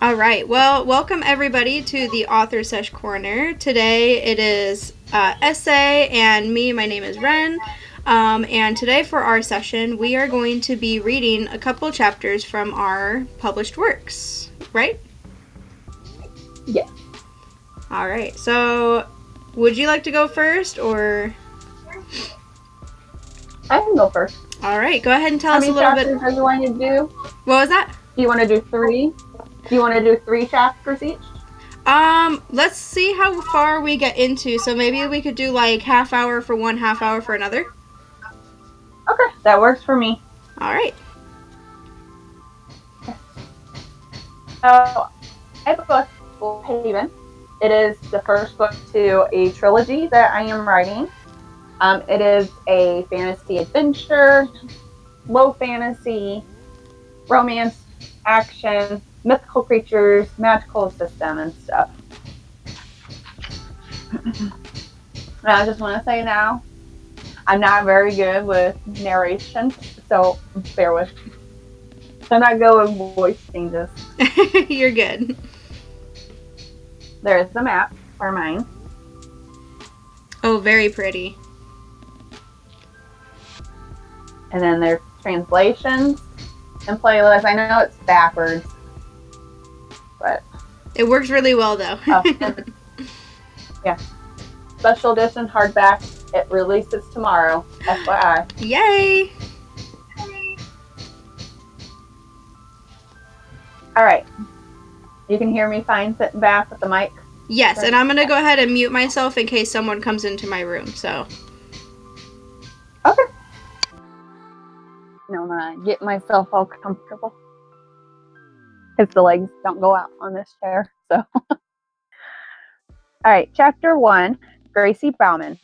All right. Well, welcome everybody to the Author Sesh Corner. Today it is essay and me. My name is Wren. And today for our session, we are going to be reading a couple chapters from our published works, right? Yeah. All right. So, would you like to go first, or? I can go first. All right. Go ahead and tell How us a many little bit. chapters do you want to do? What was that? Do you want to do 3? Do you want to do 3 chapters each? Let's see how far we get into. So maybe we could do like half hour for one, half hour for another. Okay, that works for me. All right. So, I have a book, Full Haven. It is the first book to a trilogy that I am writing. It is a fantasy adventure, low fantasy, romance, action, mythical creatures, magical system, and stuff. And I just want to say now, I'm not very good with narration, so bear with me. I'm not good with voice changes. You're good. There is the map for mine. Oh, very pretty. And then there's translations and playlists. I know it's backwards, but it works really well though. Yeah. Special edition hardback. It releases tomorrow. FYI. Yay! All right. You can hear me fine sitting back with the mic? Yes, and I'm going to go ahead and mute myself in case someone comes into my room, so. Okay. Now I'm going to get myself all comfortable. Because the legs don't go out on this chair, so. All right, chapter 1, Gracie Bauman.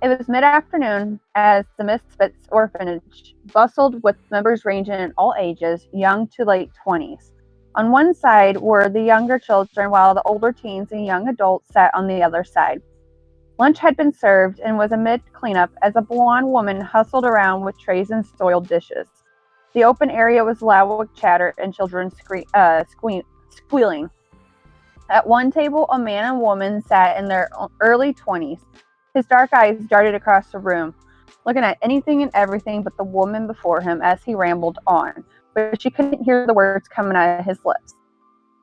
It was mid-afternoon as the Misfits orphanage bustled with members ranging in all ages, young to late 20s. On one side were the younger children, while the older teens and young adults sat on the other side. Lunch had been served and was amid cleanup as a blonde woman hustled around with trays and soiled dishes. The open area was loud with chatter and children squealing. At one table, a man and woman sat in their early 20s. His dark eyes darted across the room, looking at anything and everything but the woman before him as he rambled on, but she couldn't hear the words coming out of his lips.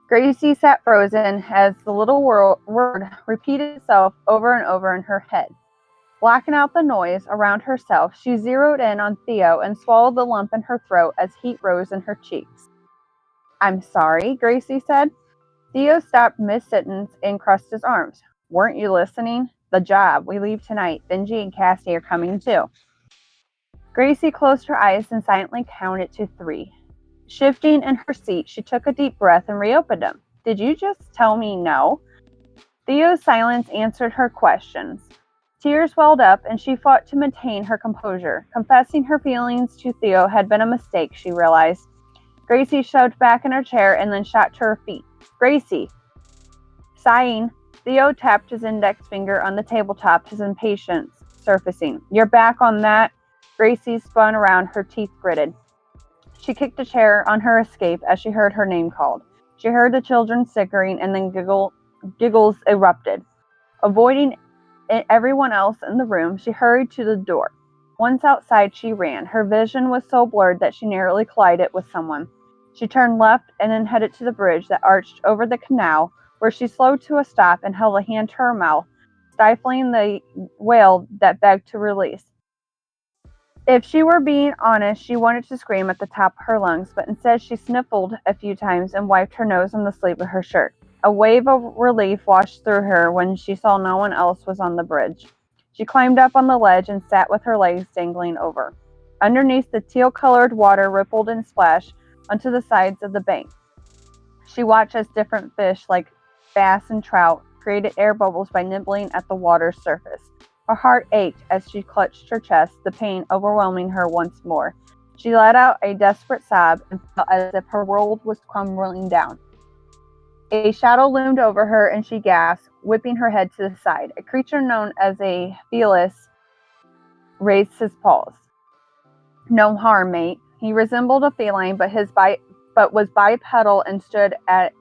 Gracie sat frozen as the little word repeated itself over and over in her head. Blocking out the noise around herself, she zeroed in on Theo and swallowed the lump in her throat as heat rose in her cheeks. "I'm sorry," Gracie said. Theo stopped mid-sentence and crossed his arms. "Weren't you listening? The job. We leave tonight. Benji and Cassie are coming too." Gracie closed her eyes and silently counted to 3. Shifting in her seat, she took a deep breath and reopened them. "Did you just tell me no?" Theo's silence answered her questions. Tears welled up and she fought to maintain her composure. Confessing her feelings to Theo had been a mistake, she realized. Gracie shoved back in her chair and then shot to her feet. "Gracie!" Sighing, Theo tapped his index finger on the tabletop, his impatience surfacing. "You're back on that?" Gracie spun around, her teeth gritted. She kicked a chair on her escape as she heard her name called. She heard the children snickering and then giggles erupted. Avoiding everyone else in the room, she hurried to the door. Once outside, she ran. Her vision was so blurred that she narrowly collided with someone. She turned left and then headed to the bridge that arched over the canal, where she slowed to a stop and held a hand to her mouth, stifling the wail that begged to release. If she were being honest, she wanted to scream at the top of her lungs, but instead she sniffled a few times and wiped her nose on the sleeve of her shirt. A wave of relief washed through her when she saw no one else was on the bridge. She climbed up on the ledge and sat with her legs dangling over. Underneath, the teal-colored water rippled and splashed onto the sides of the bank. She watched as different fish, like bass and trout, created air bubbles by nibbling at the water's surface. Her heart ached as she clutched her chest, the pain overwhelming her once more. She let out a desperate sob and felt as if her world was crumbling down. A shadow loomed over her and she gasped, whipping her head to the side. A creature known as a Felis raised his paws. "No harm, mate." He resembled a feline, but was bipedal and stood at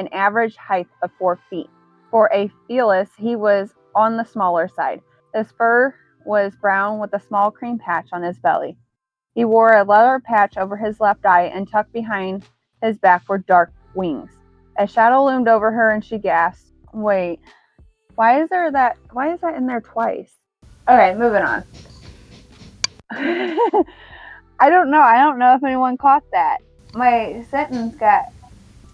an average height of 4 feet. For a felis, he was on the smaller side. His fur was brown with a small cream patch on his belly. He wore a leather patch over his left eye, and tucked behind his back were dark wings. A shadow loomed over her, and she gasped. Wait, why is that in there twice? Okay, moving on. I don't know if anyone caught that. My sentence got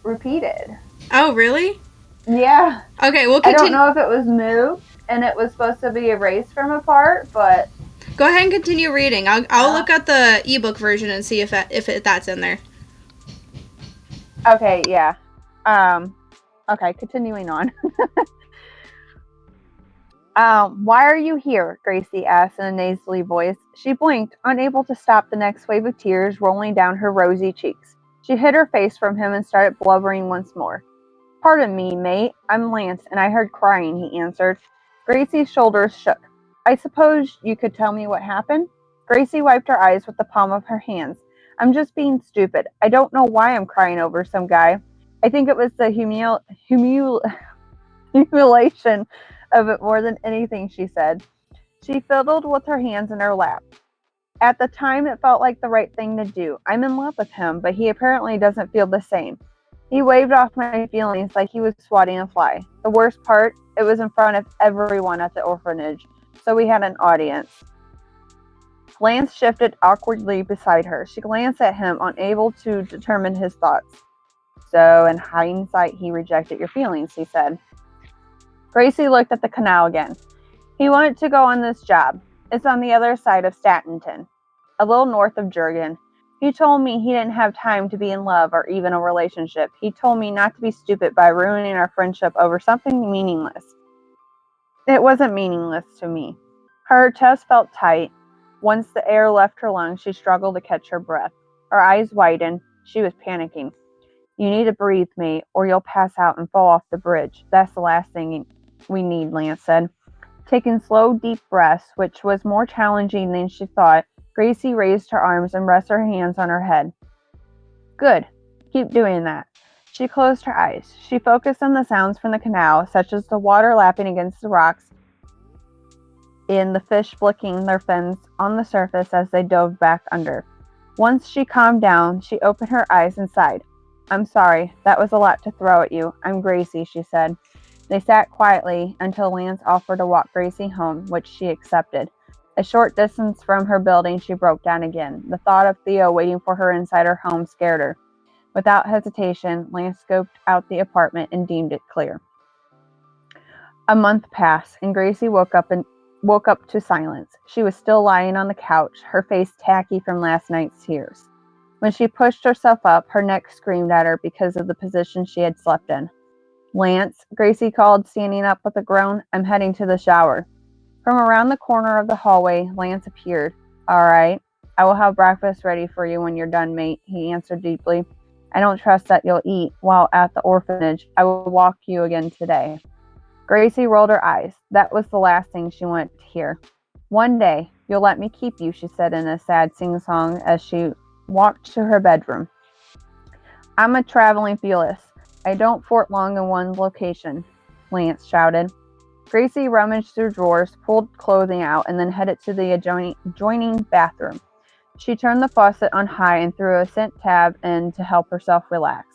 repeated. Oh, really? Yeah. Okay, we'll I don't continue. know if it was moved and it was supposed to be erased from a part, but Go ahead and continue reading. I'll look at the ebook version and see if that's in there. okay, yeah. Okay, continuing on. Why are you here? Gracie asked in a nasally voice. She blinked, unable to stop the next wave of tears rolling down her rosy cheeks. She hid her face from him and started blubbering once more. Pardon me, mate. I'm Lance, and I heard crying, he answered. Gracie's shoulders shook. I suppose you could tell me what happened? Gracie wiped her eyes with the palm of her hands. I'm just being stupid. I don't know why I'm crying over some guy. I think it was the humiliation of it more than anything, she said. She fiddled with her hands in her lap. At the time, it felt like the right thing to do. I'm in love with him, but he apparently doesn't feel the same. He waved off my feelings like he was swatting a fly. The worst part, it was in front of everyone at the orphanage, so we had an audience. Lance shifted awkwardly beside her. She glanced at him, unable to determine his thoughts. So, in hindsight, he rejected your feelings, he said. Gracie looked at the canal again. He wanted to go on this job. It's on the other side of Statenton, a little north of Jurgen. He told me he didn't have time to be in love or even a relationship. He told me not to be stupid by ruining our friendship over something meaningless. It wasn't meaningless to me. Her chest felt tight. Once the air left her lungs, she struggled to catch her breath. Her eyes widened. She was panicking. You need to breathe, mate, or you'll pass out and fall off the bridge. That's the last thing we need, Lance said. Taking slow, deep breaths, which was more challenging than she thought, Gracie raised her arms and rested her hands on her head. Good. Keep doing that. She closed her eyes. She focused on the sounds from the canal, such as the water lapping against the rocks and the fish flicking their fins on the surface as they dove back under. Once she calmed down, she opened her eyes and sighed. I'm sorry. That was a lot to throw at you. I'm Gracie, she said. They sat quietly until Lance offered to walk Gracie home, which she accepted. A short distance from her building, she broke down again. The thought of Theo waiting for her inside her home scared her. Without hesitation, Lance scoped out the apartment and deemed it clear. A month passed, and Gracie woke up to silence. She was still lying on the couch, her face tacky from last night's tears. When she pushed herself up, her neck screamed at her because of the position she had slept in. Lance, Gracie called, standing up with a groan. I'm heading to the shower. From around the corner of the hallway, Lance appeared. All right. I will have breakfast ready for you when you're done, mate, he answered deeply. I don't trust that you'll eat while at the orphanage. I will walk you again today. Gracie rolled her eyes. That was the last thing she wanted to hear. One day, you'll let me keep you, she said in a sad sing-song as she walked to her bedroom. I'm a traveling felis. I don't fort long in one location, Lance shouted. Gracie rummaged through drawers, pulled clothing out, and then headed to the adjoining bathroom. She turned the faucet on high and threw a scent tab in to help herself relax.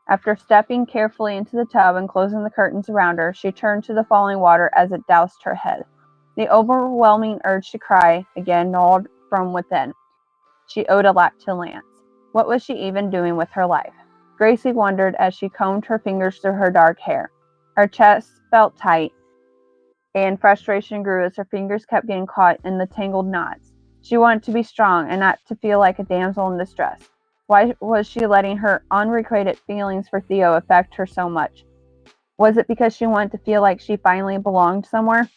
After stepping carefully into the tub and closing the curtains around her, she turned to the falling water as it doused her head. The overwhelming urge to cry again gnawed from within. She owed a lot to Lance. What was she even doing with her life? Gracie wondered as she combed her fingers through her dark hair. Her chest felt tight, and frustration grew as her fingers kept getting caught in the tangled knots. She wanted to be strong and not to feel like a damsel in distress. Why was she letting her unrequited feelings for Theo affect her so much? Was it because she wanted to feel like she finally belonged somewhere?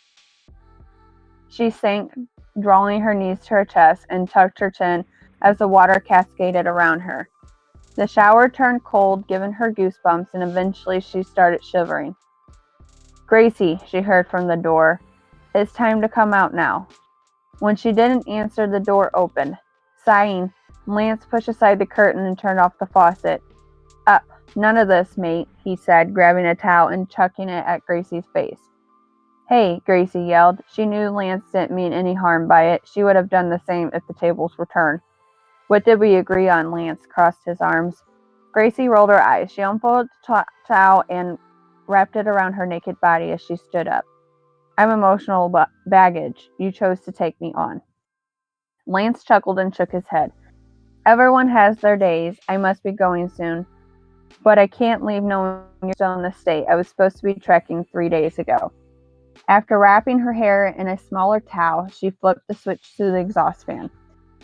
She sank, drawing her knees to her chest, and tucked her chin as the water cascaded around her. The shower turned cold, giving her goosebumps, and eventually she started shivering. Gracie, she heard from the door. It's time to come out now. When she didn't answer, the door opened. Sighing, Lance pushed aside the curtain and turned off the faucet. Up, none of this, mate. he said, grabbing a towel and chucking it at Gracie's face. Hey, Gracie yelled. She knew Lance didn't mean any harm by it. She would have done the same if the tables were turned. What did we agree on? Lance crossed his arms. Gracie rolled her eyes. She unfolded the towel and wrapped it around her naked body as she stood up. I'm emotional baggage. You chose to take me on. Lance chuckled and shook his head. Everyone has their days. I must be going soon. But I can't leave knowing you're still in the state. I was supposed to be trekking 3 days ago. After wrapping her hair in a smaller towel, she flipped the switch to the exhaust fan.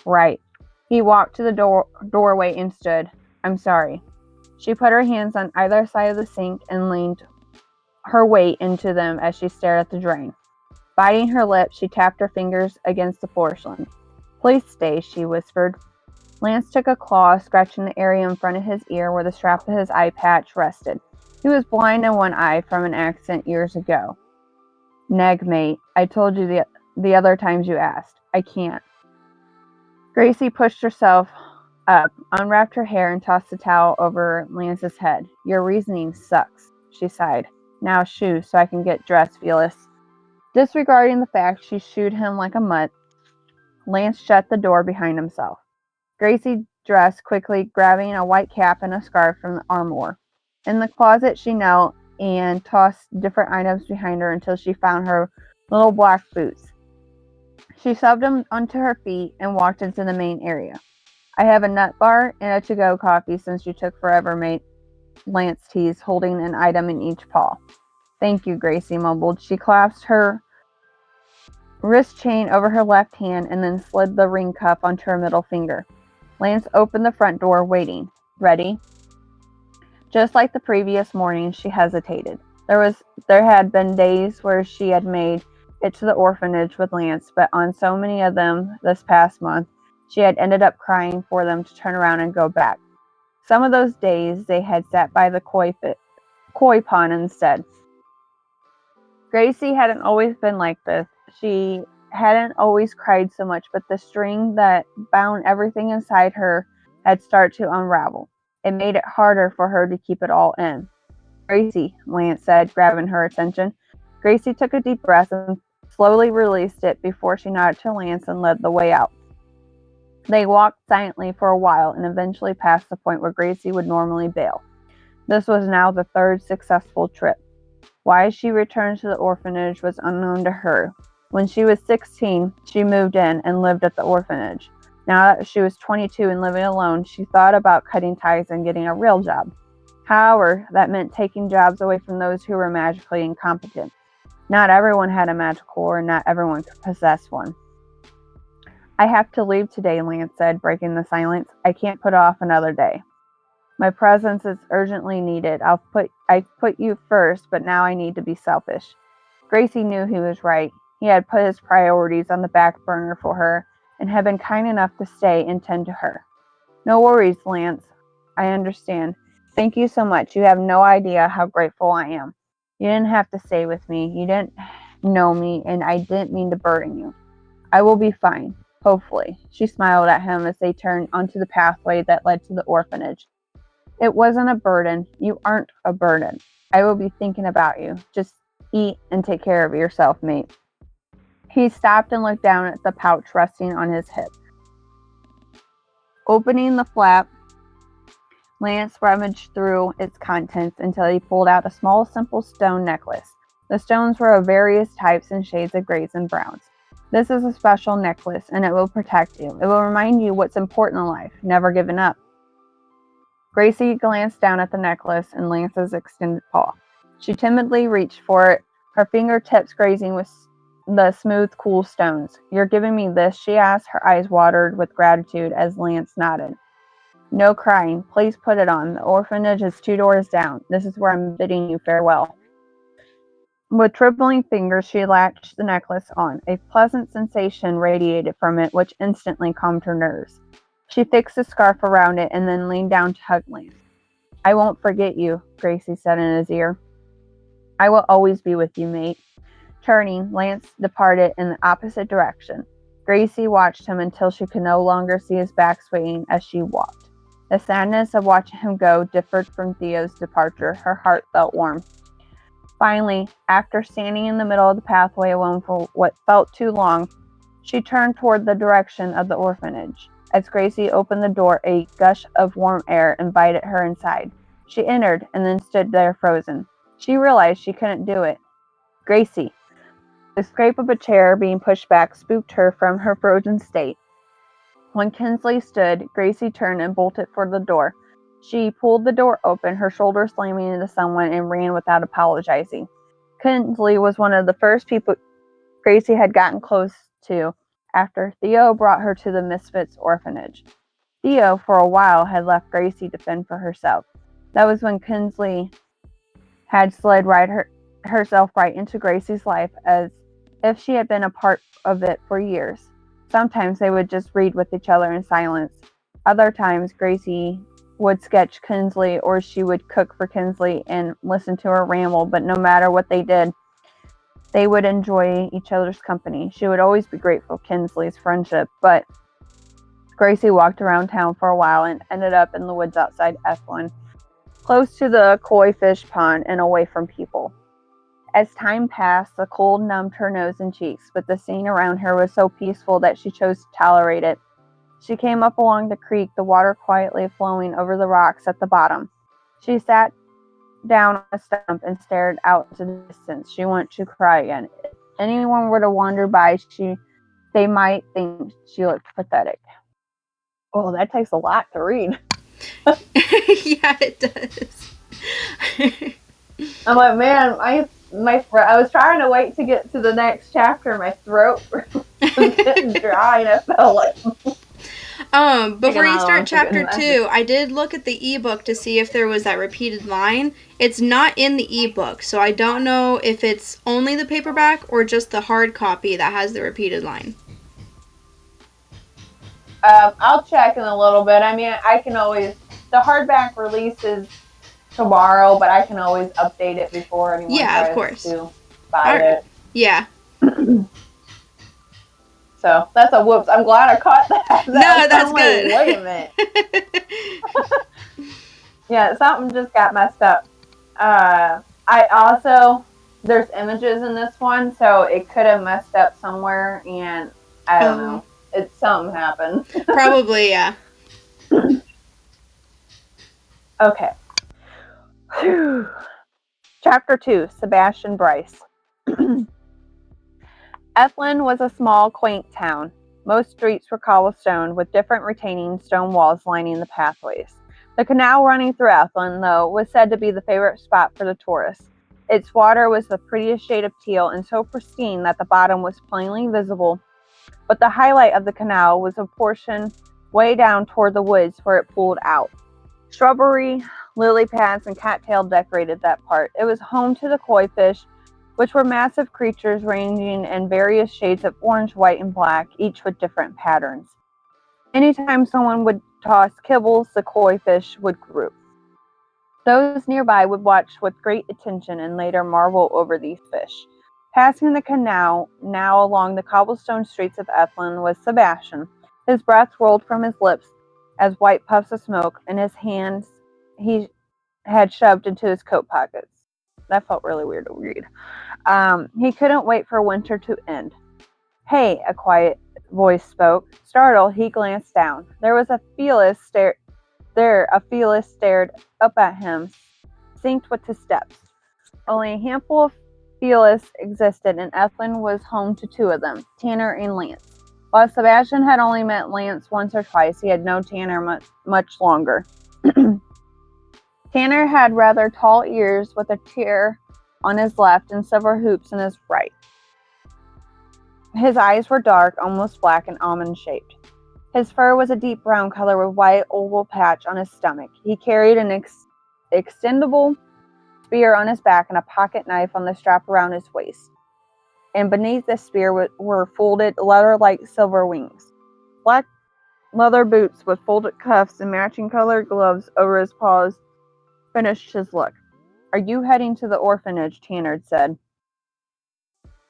Right. He walked to the doorway and stood. I'm sorry. She put her hands on either side of the sink and leaned her weight into them as she stared at the drain. Biting her lip, she tapped her fingers against the porcelain. Please stay, she whispered. Lance took a claw, scratching the area in front of his ear where the strap of his eye patch rested. He was blind in one eye from an accident years ago. Neg, mate. I told you the other times you asked. I can't. Gracie pushed herself up, unwrapped her hair, and tossed the towel over Lance's head. Your reasoning sucks, she sighed. Now shoo, so I can get dressed, Felix. Disregarding the fact she shooed him like a mutt, Lance shut the door behind himself. Gracie dressed quickly, grabbing a white cap and a scarf from the armoire. In the closet, she knelt and tossed different items behind her until she found her little black boots. She shoved them onto her feet and walked into the main area. I have a nut bar and a to-go coffee since you took forever, mate, Lance teased, holding an item in each paw. Thank you, Gracie mumbled. She clasped her wrist chain over her left hand and then slid the ring cuff onto her middle finger. Lance opened the front door, waiting. Ready? Just like the previous morning, she hesitated. There had been days where she had made it to the orphanage with Lance, but on so many of them this past month, she had ended up crying for them to turn around and go back. Some of those days, they had sat by the koi pond instead. Gracie hadn't always been like this. She hadn't always cried so much, but the string that bound everything inside her had started to unravel. It made it harder for her to keep it all in. Gracie, Lance said, grabbing her attention. Gracie took a deep breath and slowly released it before she nodded to Lance and led the way out. They walked silently for a while and eventually passed the point where Gracie would normally bail. This was now the third successful trip. Why she returned to the orphanage was unknown to her. When she was 16, she moved in and lived at the orphanage. Now that she was 22 and living alone, she thought about cutting ties and getting a real job. However, that meant taking jobs away from those who were magically incompetent. Not everyone had a magical ore, and not everyone could possess one. I have to leave today, Lance said, breaking the silence. I can't put off another day. My presence is urgently needed. I put you first, but now I need to be selfish. Gracie knew he was right. He had put his priorities on the back burner for her and had been kind enough to stay and tend to her. No worries, Lance. I understand. Thank you so much. You have no idea how grateful I am. You didn't have to stay with me. You didn't know me, and I didn't mean to burden you. I will be fine, hopefully. She smiled at him as they turned onto the pathway that led to the orphanage. It wasn't a burden. You aren't a burden. I will be thinking about you. Just eat and take care of yourself, mate. He stopped and looked down at the pouch resting on his hip. Opening the flap, Lance rummaged through its contents until he pulled out a small, simple stone necklace. The stones were of various types and shades of grays and browns. This is a special necklace, and it will protect you. It will remind you what's important in life, never giving up. Gracie glanced down at the necklace and Lance's extended paw. She timidly reached for it, her fingertips grazing with the smooth, cool stones. You're giving me this? She asked, her eyes watered with gratitude as Lance nodded. No crying. Please put it on. The orphanage is 2 doors down. This is where I'm bidding you farewell. With trembling fingers, she latched the necklace on. A pleasant sensation radiated from it, which instantly calmed her nerves. She fixed the scarf around it and then leaned down to hug Lance. I won't forget you, Gracie said in his ear. I will always be with you, mate. Turning, Lance departed in the opposite direction. Gracie watched him until she could no longer see his back swaying as she walked. The sadness of watching him go differed from Theo's departure. Her heart felt warm. Finally, after standing in the middle of the pathway alone for what felt too long, she turned toward the direction of the orphanage. As Gracie opened the door, a gush of warm air invited her inside. She entered and then stood there frozen. She realized she couldn't do it. Gracie! The scrape of a chair being pushed back spooked her from her frozen state. When Kinsley stood, Gracie turned and bolted for the door. She pulled the door open, her shoulder slamming into someone, and ran without apologizing. Kinsley was one of the first people Gracie had gotten close to after Theo brought her to the Misfits orphanage. Theo, for a while, had left Gracie to fend for herself. That was when Kinsley had slid herself right into Gracie's life as if she had been a part of it for years. Sometimes they would just read with each other in silence. Other times, Gracie would sketch Kinsley, or she would cook for Kinsley and listen to her ramble, but no matter what they did, they would enjoy each other's company. She would always be grateful for Kinsley's friendship, but Gracie walked around town for a while and ended up in the woods outside Ethlyn, close to the koi fish pond and away from people. As time passed, the cold numbed her nose and cheeks, but the scene around her was so peaceful that she chose to tolerate it. She came up along the creek, the water quietly flowing over the rocks at the bottom. She sat down on a stump and stared out into the distance. She wanted to cry again. If anyone were to wander by, they might think she looked pathetic. Oh, that takes a lot to read. Yeah, it does. I'm like, man, I was trying to wait to get to the next chapter. My throat was getting dry, and I felt like. Before you start chapter 2, I did look at the ebook to see if there was that repeated line. It's not in the ebook, so I don't know if it's only the paperback or just the hard copy that has the repeated line. I'll check in a little bit. I mean, I can always. The hardback release is tomorrow, but I can always update it before anyone tries to buy it. Yeah. So that's a whoops. I'm glad I caught that. That's good. Wait a minute. Yeah, something just got messed up. There's images in this one, so it could have messed up somewhere, and I don't know. Something happened. Probably, yeah. Okay. Whew. Chapter 2, Sebastian Bryce. Ethlyn was a small, quaint town. Most streets were cobblestone, with different retaining stone walls lining the pathways. The canal running through Ethlyn, though, was said to be the favorite spot for the tourists. Its water was the prettiest shade of teal and so pristine that the bottom was plainly visible. But the highlight of the canal was a portion way down toward the woods where it pulled out. Shrubbery, lily pads, and cattail decorated that part. It was home to the koi fish, which were massive creatures ranging in various shades of orange, white, and black, each with different patterns. Anytime someone would toss kibbles, the koi fish would group. Those nearby would watch with great attention and later marvel over these fish. Passing the canal, now along the cobblestone streets of Ethlyn, was Sebastian. His breath rolled from his lips as white puffs of smoke, and his hands he had shoved into his coat pockets. That felt really weird to read. He couldn't wait for winter to end. Hey, a quiet voice spoke. Startled, he glanced down. Felis stared up at him, synced with his steps. Only a handful of Felis existed, and Ethlyn was home to two of them, Tanner and Lance. While Sebastian had only met Lance once or twice, he had known Tanner much longer. Tanner had rather tall ears with a tear on his left and silver hoops in his right. His eyes were dark, almost black, and almond-shaped. His fur was a deep brown color with a white oval patch on his stomach. He carried an extendable spear on his back and a pocket knife on the strap around his waist. And beneath the spear were folded leather-like silver wings. Black leather boots with folded cuffs and matching colored gloves over his paws finished his look. Are you heading to the orphanage? Tanner said.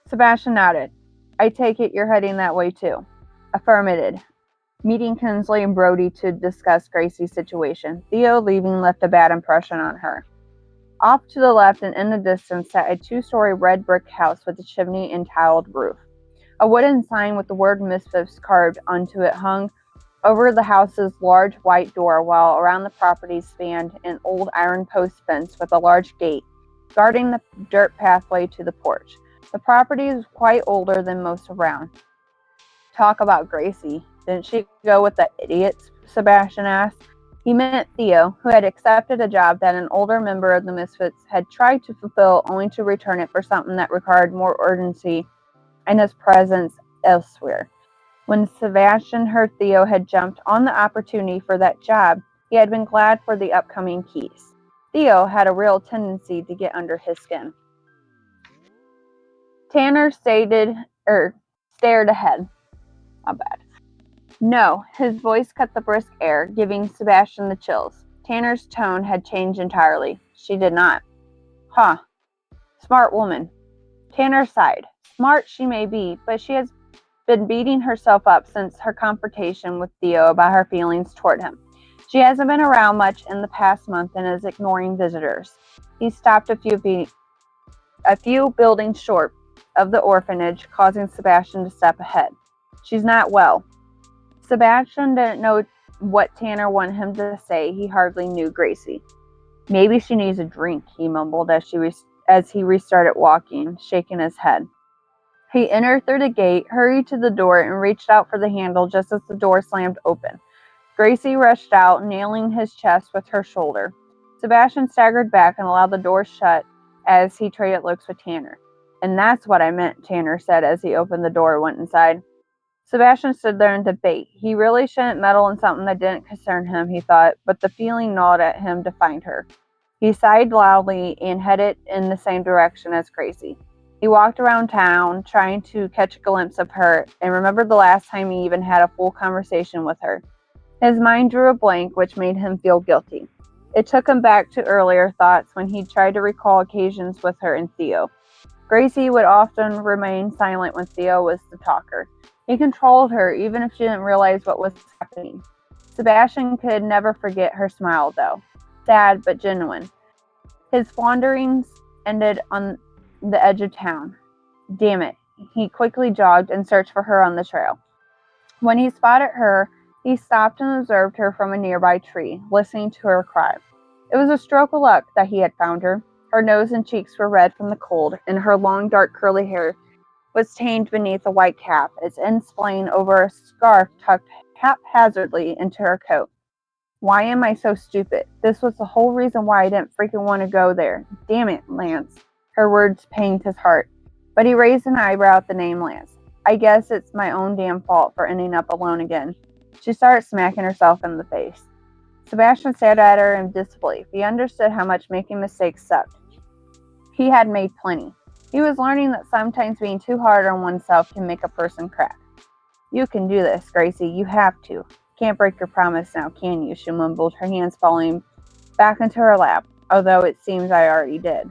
Sebastian nodded. I take it you're heading that way too. Affirmative. meeting Kinsley and Brody to discuss Gracie's situation. Theo leaving left a bad impression on her. Off to the left and in the distance sat a 2-story red brick house with a chimney and tiled roof. A wooden sign with the word Misfits carved onto it hung over the house's large white door, while around the property spanned an old iron post fence with a large gate, guarding the dirt pathway to the porch. The property is quite older than most around. Talk about Gracie. Didn't she go with the idiots? Sebastian asked. He meant Theo, who had accepted a job that an older member of the Misfits had tried to fulfill only to return it for something that required more urgency and his presence elsewhere. When Sebastian heard Theo had jumped on the opportunity for that job, he had been glad for the upcoming keys. Theo had a real tendency to get under his skin. Tanner stared ahead. Not bad. No, his voice cut the brisk air, giving Sebastian the chills. Tanner's tone had changed entirely. She did not. Huh. Smart woman. Tanner sighed. Smart she may be, but she has been beating herself up since her confrontation with Theo about her feelings toward him. She hasn't been around much in the past month and is ignoring visitors. He stopped a few buildings short of the orphanage, causing Sebastian to step ahead. She's not well. Sebastian didn't know what Tanner wanted him to say. He hardly knew Gracie. Maybe she needs a drink, he mumbled as he restarted walking, shaking his head. He entered through the gate, hurried to the door, and reached out for the handle just as the door slammed open. Gracie rushed out, nailing his chest with her shoulder. Sebastian staggered back and allowed the door shut as he traded looks with Tanner. And that's what I meant, Tanner said as he opened the door and went inside. Sebastian stood there in debate. He really shouldn't meddle in something that didn't concern him, he thought, but the feeling gnawed at him to find her. He sighed loudly and headed in the same direction as Gracie. He walked around town, trying to catch a glimpse of her, and remembered the last time he even had a full conversation with her. His mind drew a blank, which made him feel guilty. It took him back to earlier thoughts when he tried to recall occasions with her and Theo. Gracie would often remain silent when Theo was the talker. He controlled her, even if she didn't realize what was happening. Sebastian could never forget her smile, though. Sad, but genuine. His wanderings ended on the edge of town. Damn it. He quickly jogged and searched for her on the trail. When he spotted her, he stopped and observed her from a nearby tree, listening to her cry. It was a stroke of luck that he had found her. Her nose and cheeks were red from the cold, and her long, dark, curly hair was tamed beneath a white cap, its ends splaying over a scarf tucked haphazardly into her coat. Why am I so stupid? This was the whole reason why I didn't freaking want to go there. Damn it, Lance. Her words pained his heart, but he raised an eyebrow at the name Lance. I guess it's my own damn fault for ending up alone again. She started smacking herself in the face. Sebastian stared at her in disbelief. He understood how much making mistakes sucked. He had made plenty. He was learning that sometimes being too hard on oneself can make a person crack. You can do this, Gracie. You have to. Can't break your promise now, can you? She mumbled, her hands falling back into her lap, although it seems I already did.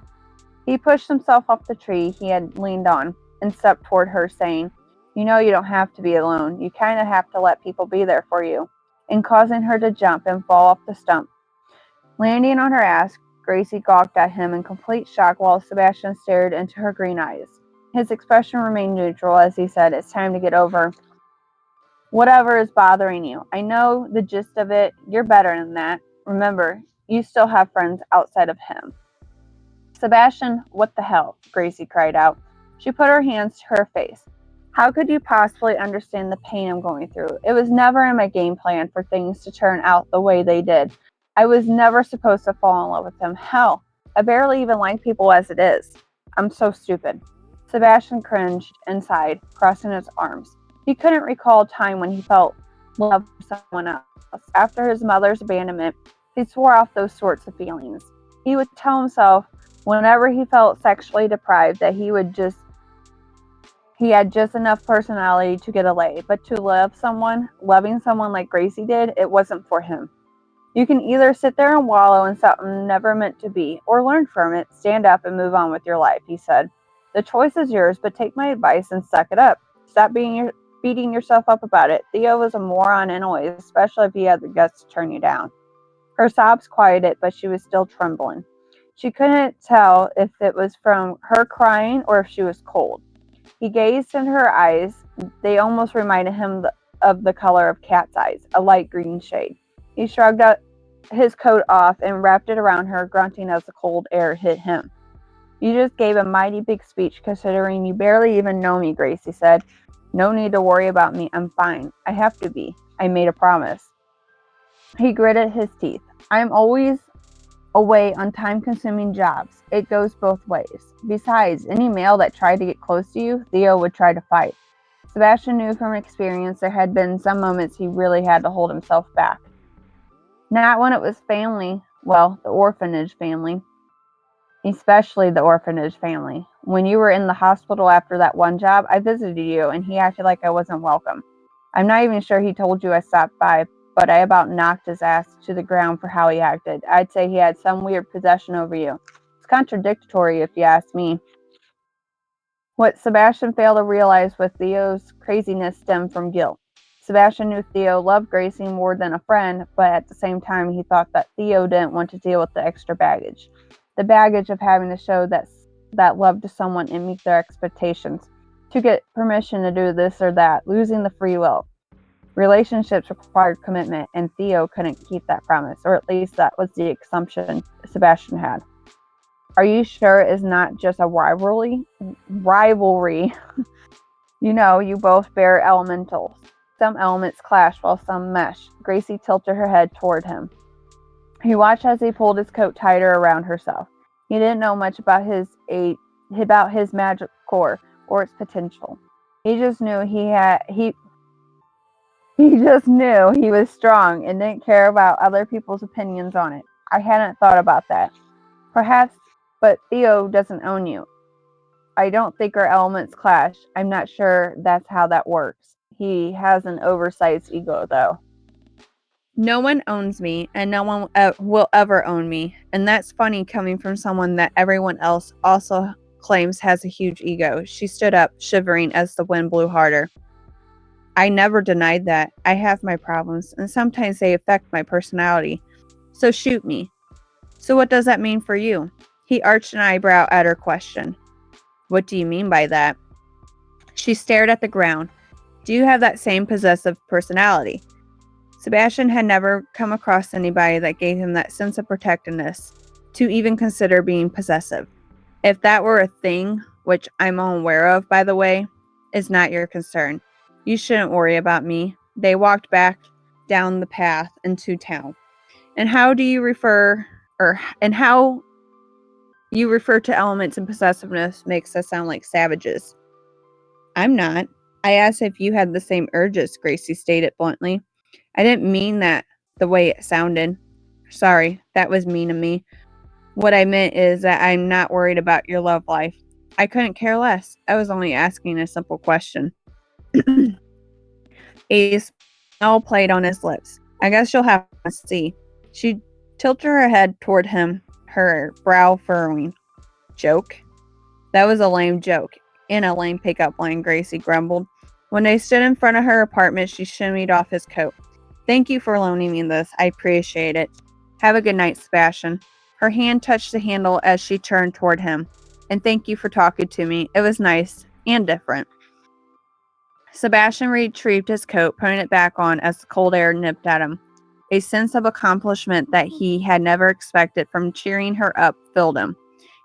He pushed himself off the tree he had leaned on and stepped toward her, saying, You know you don't have to be alone. You kind of have to let people be there for you, and causing her to jump and fall off the stump. Landing on her ass, Gracie gawked at him in complete shock while Sebastian stared into her green eyes. His expression remained neutral as he said, It's time to get over whatever is bothering you. I know the gist of it. You're better than that. Remember, you still have friends outside of him. Sebastian, what the hell? Gracie cried out. She put her hands to her face. How could you possibly understand the pain I'm going through? It was never in my game plan for things to turn out the way they did. I was never supposed to fall in love with him. Hell, I barely even like people as it is. I'm so stupid. Sebastian cringed and sighed, crossing his arms. He couldn't recall a time when he felt love for someone else. After his mother's abandonment, he swore off those sorts of feelings. He would tell himself whenever he felt sexually deprived that he had just enough personality to get away, but to loving someone like Gracie did, it wasn't for him. You can either sit there and wallow in something never meant to be, or learn from it, stand up, and move on with your life, he said. The choice is yours, but take my advice and suck it up. beating yourself up about it. Theo was a moron anyways, especially if he had the guts to turn you down. Her sobs quieted, but she was still trembling. She couldn't tell if it was from her crying or if she was cold. He gazed into her eyes. They almost reminded him of the color of cat's eyes, a light green shade. He shrugged his coat off and wrapped it around her, grunting as the cold air hit him. You just gave a mighty big speech, considering you barely even know me, Gracie said. No need to worry about me. I'm fine. I have to be. I made a promise. He gritted his teeth. I'm always away on time-consuming jobs. It goes both ways. Besides, any male that tried to get close to you, Theo would try to fight. Sebastian knew from experience there had been some moments he really had to hold himself back. Not when it was family, well, the orphanage family. Especially the orphanage family. When you were in the hospital after that one job, I visited you and he acted like I wasn't welcome. I'm not even sure he told you I stopped by, but I about knocked his ass to the ground for how he acted. I'd say he had some weird possession over you. It's contradictory if you ask me. What Sebastian failed to realize with Theo's craziness stemmed from guilt. Sebastian knew Theo loved Gracie more than a friend, but at the same time he thought that Theo didn't want to deal with the extra baggage. The baggage of having to show that love to someone and meet their expectations. To get permission to do this or that, losing the free will. Relationships required commitment, and Theo couldn't keep that promise, or at least that was the assumption Sebastian had. Are you sure it's not just a rivalry? You know, you both bear elementals. Some elements clash while some mesh. Gracie tilted her head toward him. He watched as he pulled his coat tighter around herself. He didn't know much about his magic core or its potential. He just knew he just knew he was strong and didn't care about other people's opinions on it. I hadn't thought about that. Perhaps, but Theo doesn't own you. I don't think our elements clash. I'm not sure that's how that works. He has an oversized ego, though. No one owns me, and no one will ever own me. And that's funny coming from someone that everyone else also claims has a huge ego. She stood up, shivering as the wind blew harder. I never denied that. I have my problems, and sometimes they affect my personality. So shoot me. So what does that mean for you? He arched an eyebrow at her question. What do you mean by that? She stared at the ground. Do you have that same possessive personality? Sebastian had never come across anybody that gave him that sense of protectiveness to even consider being possessive. If that were a thing, which I'm unaware of, by the way, is not your concern. You shouldn't worry about me. They walked back down the path into town. And how you refer to elements and possessiveness makes us sound like savages. I'm not. I asked if you had the same urges, Gracie stated bluntly. I didn't mean that the way it sounded. Sorry, that was mean of me. What I meant is that I'm not worried about your love life. I couldn't care less. I was only asking a simple question. A smile played on his lips. I guess you'll have to see. She tilted her head toward him, her brow furrowing. Joke? That was a lame joke. And a lame pickup line, Gracie grumbled. When they stood in front of her apartment, she shimmied off his coat. Thank you for loaning me this. I appreciate it. Have a good night, Sebastian. Her hand touched the handle as she turned toward him. And thank you for talking to me. It was nice and different. Sebastian retrieved his coat, putting it back on as the cold air nipped at him. A sense of accomplishment that he had never expected from cheering her up filled him.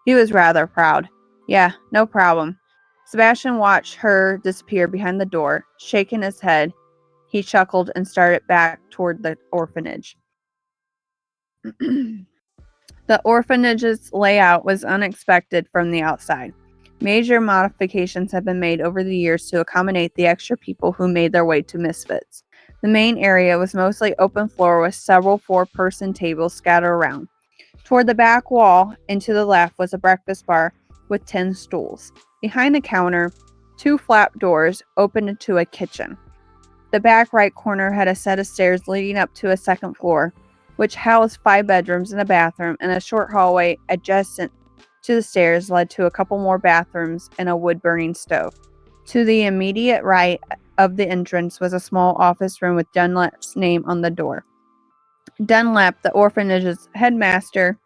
He was rather proud. Yeah, no problem. Sebastian watched her disappear behind the door. Shaking his head, he chuckled and started back toward the orphanage. The orphanage's layout was unexpected from the outside. Major modifications have been made over the years to accommodate the extra people who made their way to Misfits. The main area was mostly open floor with several four-person tables scattered around. Toward the back wall and to the left was a breakfast bar with 10 stools. Behind the counter, 2 flap doors opened into a kitchen. The back right corner had a set of stairs leading up to a second floor, which housed 5 bedrooms and a bathroom, and a short hallway adjacent to the stairs led to a couple more bathrooms and a wood-burning stove. To the immediate right of the entrance was a small office room with Dunlap's name on the door. Dunlap, the orphanage's headmaster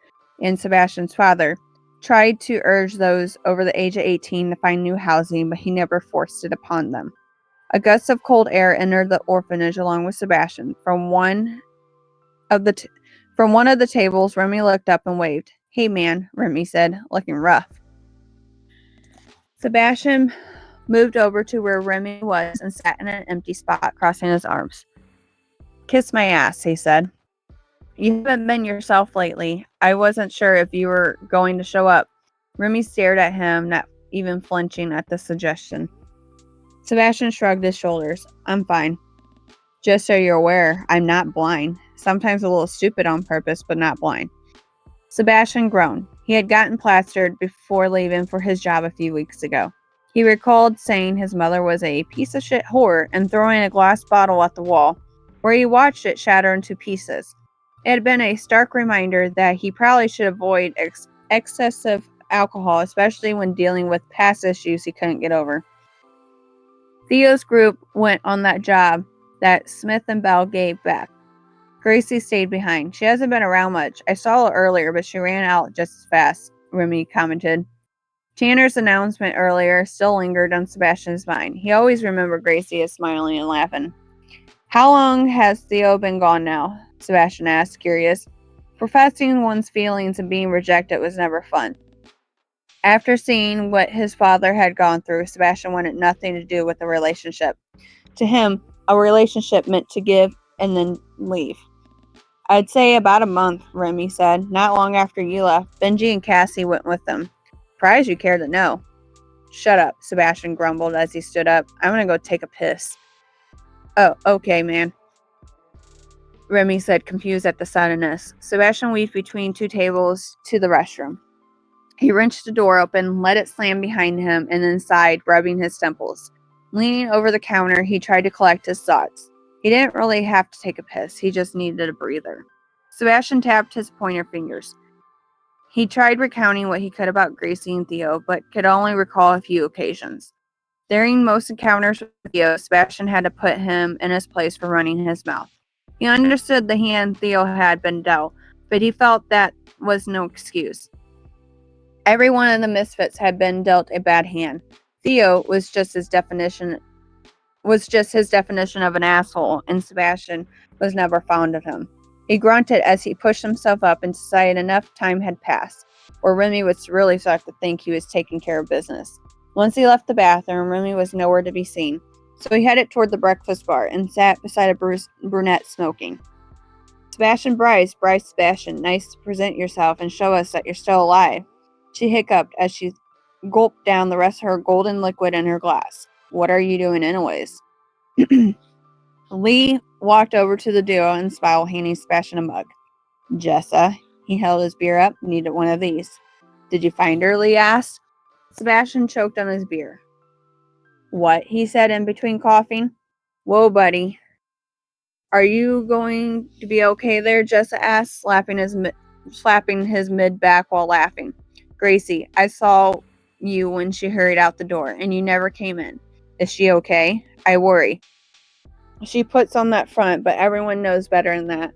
and Sebastian's father, tried to urge those over the age of 18 to find new housing, but he never forced it upon them. A gust of cold air entered the orphanage along with Sebastian. From one of the tables, Remy looked up and waved. "Hey, man," Remy said, looking rough. Sebastian moved over to where Remy was and sat in an empty spot, crossing his arms. "Kiss my ass," he said. "You haven't been yourself lately. I wasn't sure if you were going to show up." Remy stared at him, not even flinching at the suggestion. Sebastian shrugged his shoulders. "I'm fine. Just so you're aware, I'm not blind. Sometimes a little stupid on purpose, but not blind." Sebastian groaned. He had gotten plastered before leaving for his job a few weeks ago. He recalled saying his mother was a piece of shit whore and throwing a glass bottle at the wall, where he watched it shatter into pieces. It had been a stark reminder that he probably should avoid excessive alcohol, especially when dealing with past issues he couldn't get over. Theo's group went on that job that Smith and Bell gave back. Gracie stayed behind. "She hasn't been around much. I saw her earlier, but she ran out just as fast," Remy commented. Tanner's announcement earlier still lingered on Sebastian's mind. He always remembered Gracie as smiling and laughing. "How long has Theo been gone now?" Sebastian asked, curious. Professing one's feelings and being rejected was never fun. After seeing what his father had gone through, Sebastian wanted nothing to do with the relationship. To him, a relationship meant to give and then leave. "I'd say about a month," Remy said. "Not long after you left, Benji and Cassie went with them." "Surprised you care to know." "Shut up," Sebastian grumbled as he stood up. "I'm gonna go take a piss." "Oh, okay, man," Remy said, confused at the suddenness. Sebastian weaved between two tables to the restroom. He wrenched the door open, let it slam behind him, and then sighed, rubbing his temples. Leaning over the counter, he tried to collect his thoughts. He didn't really have to take a piss. He just needed a breather. Sebastian tapped his pointer fingers. He tried recounting what he could about Gracie and Theo, but could only recall a few occasions. During most encounters with Theo, Sebastian had to put him in his place for running his mouth. He understood the hand Theo had been dealt, but he felt that was no excuse. Every one of the misfits had been dealt a bad hand. Theo was just his definition of an asshole, and Sebastian was never fond of him. He grunted as he pushed himself up and decided enough time had passed, or Remy would really start to think he was taking care of business. Once he left the bathroom, Remy was nowhere to be seen, so he headed toward the breakfast bar and sat beside a brunette smoking. "Sebastian Bryce, Sebastian, nice to present yourself and show us that you're still alive," she hiccuped as she gulped down the rest of her golden liquid in her glass. "What are you doing anyways?" Lee walked over to the duo and smiled, handing Sebastian a mug. "Jessa," he held his beer up, "needed one of these." "Did you find her?" Lee asked. Sebastian choked on his beer. "What?" he said in between coughing. "Whoa, buddy. Are you going to be okay there?" Jessa asked, slapping his mid-back while laughing. "Gracie, I saw you when she hurried out the door, and you never came in. Is she okay? I worry. She puts on that front, but everyone knows better than that."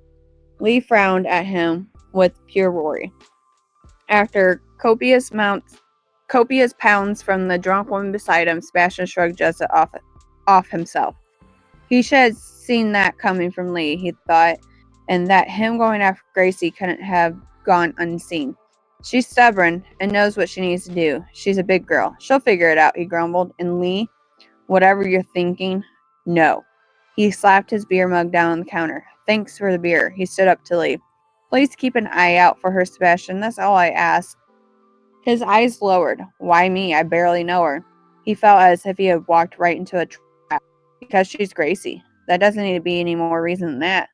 Lee frowned at him with pure worry. After copious pounds from the drunk woman beside him, Sebastian shrugged Jessa off himself. He should have seen that coming from Lee, he thought, and that him going after Gracie couldn't have gone unseen. "She's stubborn and knows what she needs to do. She's a big girl. She'll figure it out," he grumbled. "And Lee, whatever you're thinking, no." He slapped his beer mug down on the counter. "Thanks for the beer." He stood up to leave. "Please keep an eye out for her, Sebastian. That's all I ask." His eyes lowered. "Why me? I barely know her." He felt as if he had walked right into a trap. "Because she's Gracie. That doesn't need to be any more reason than that."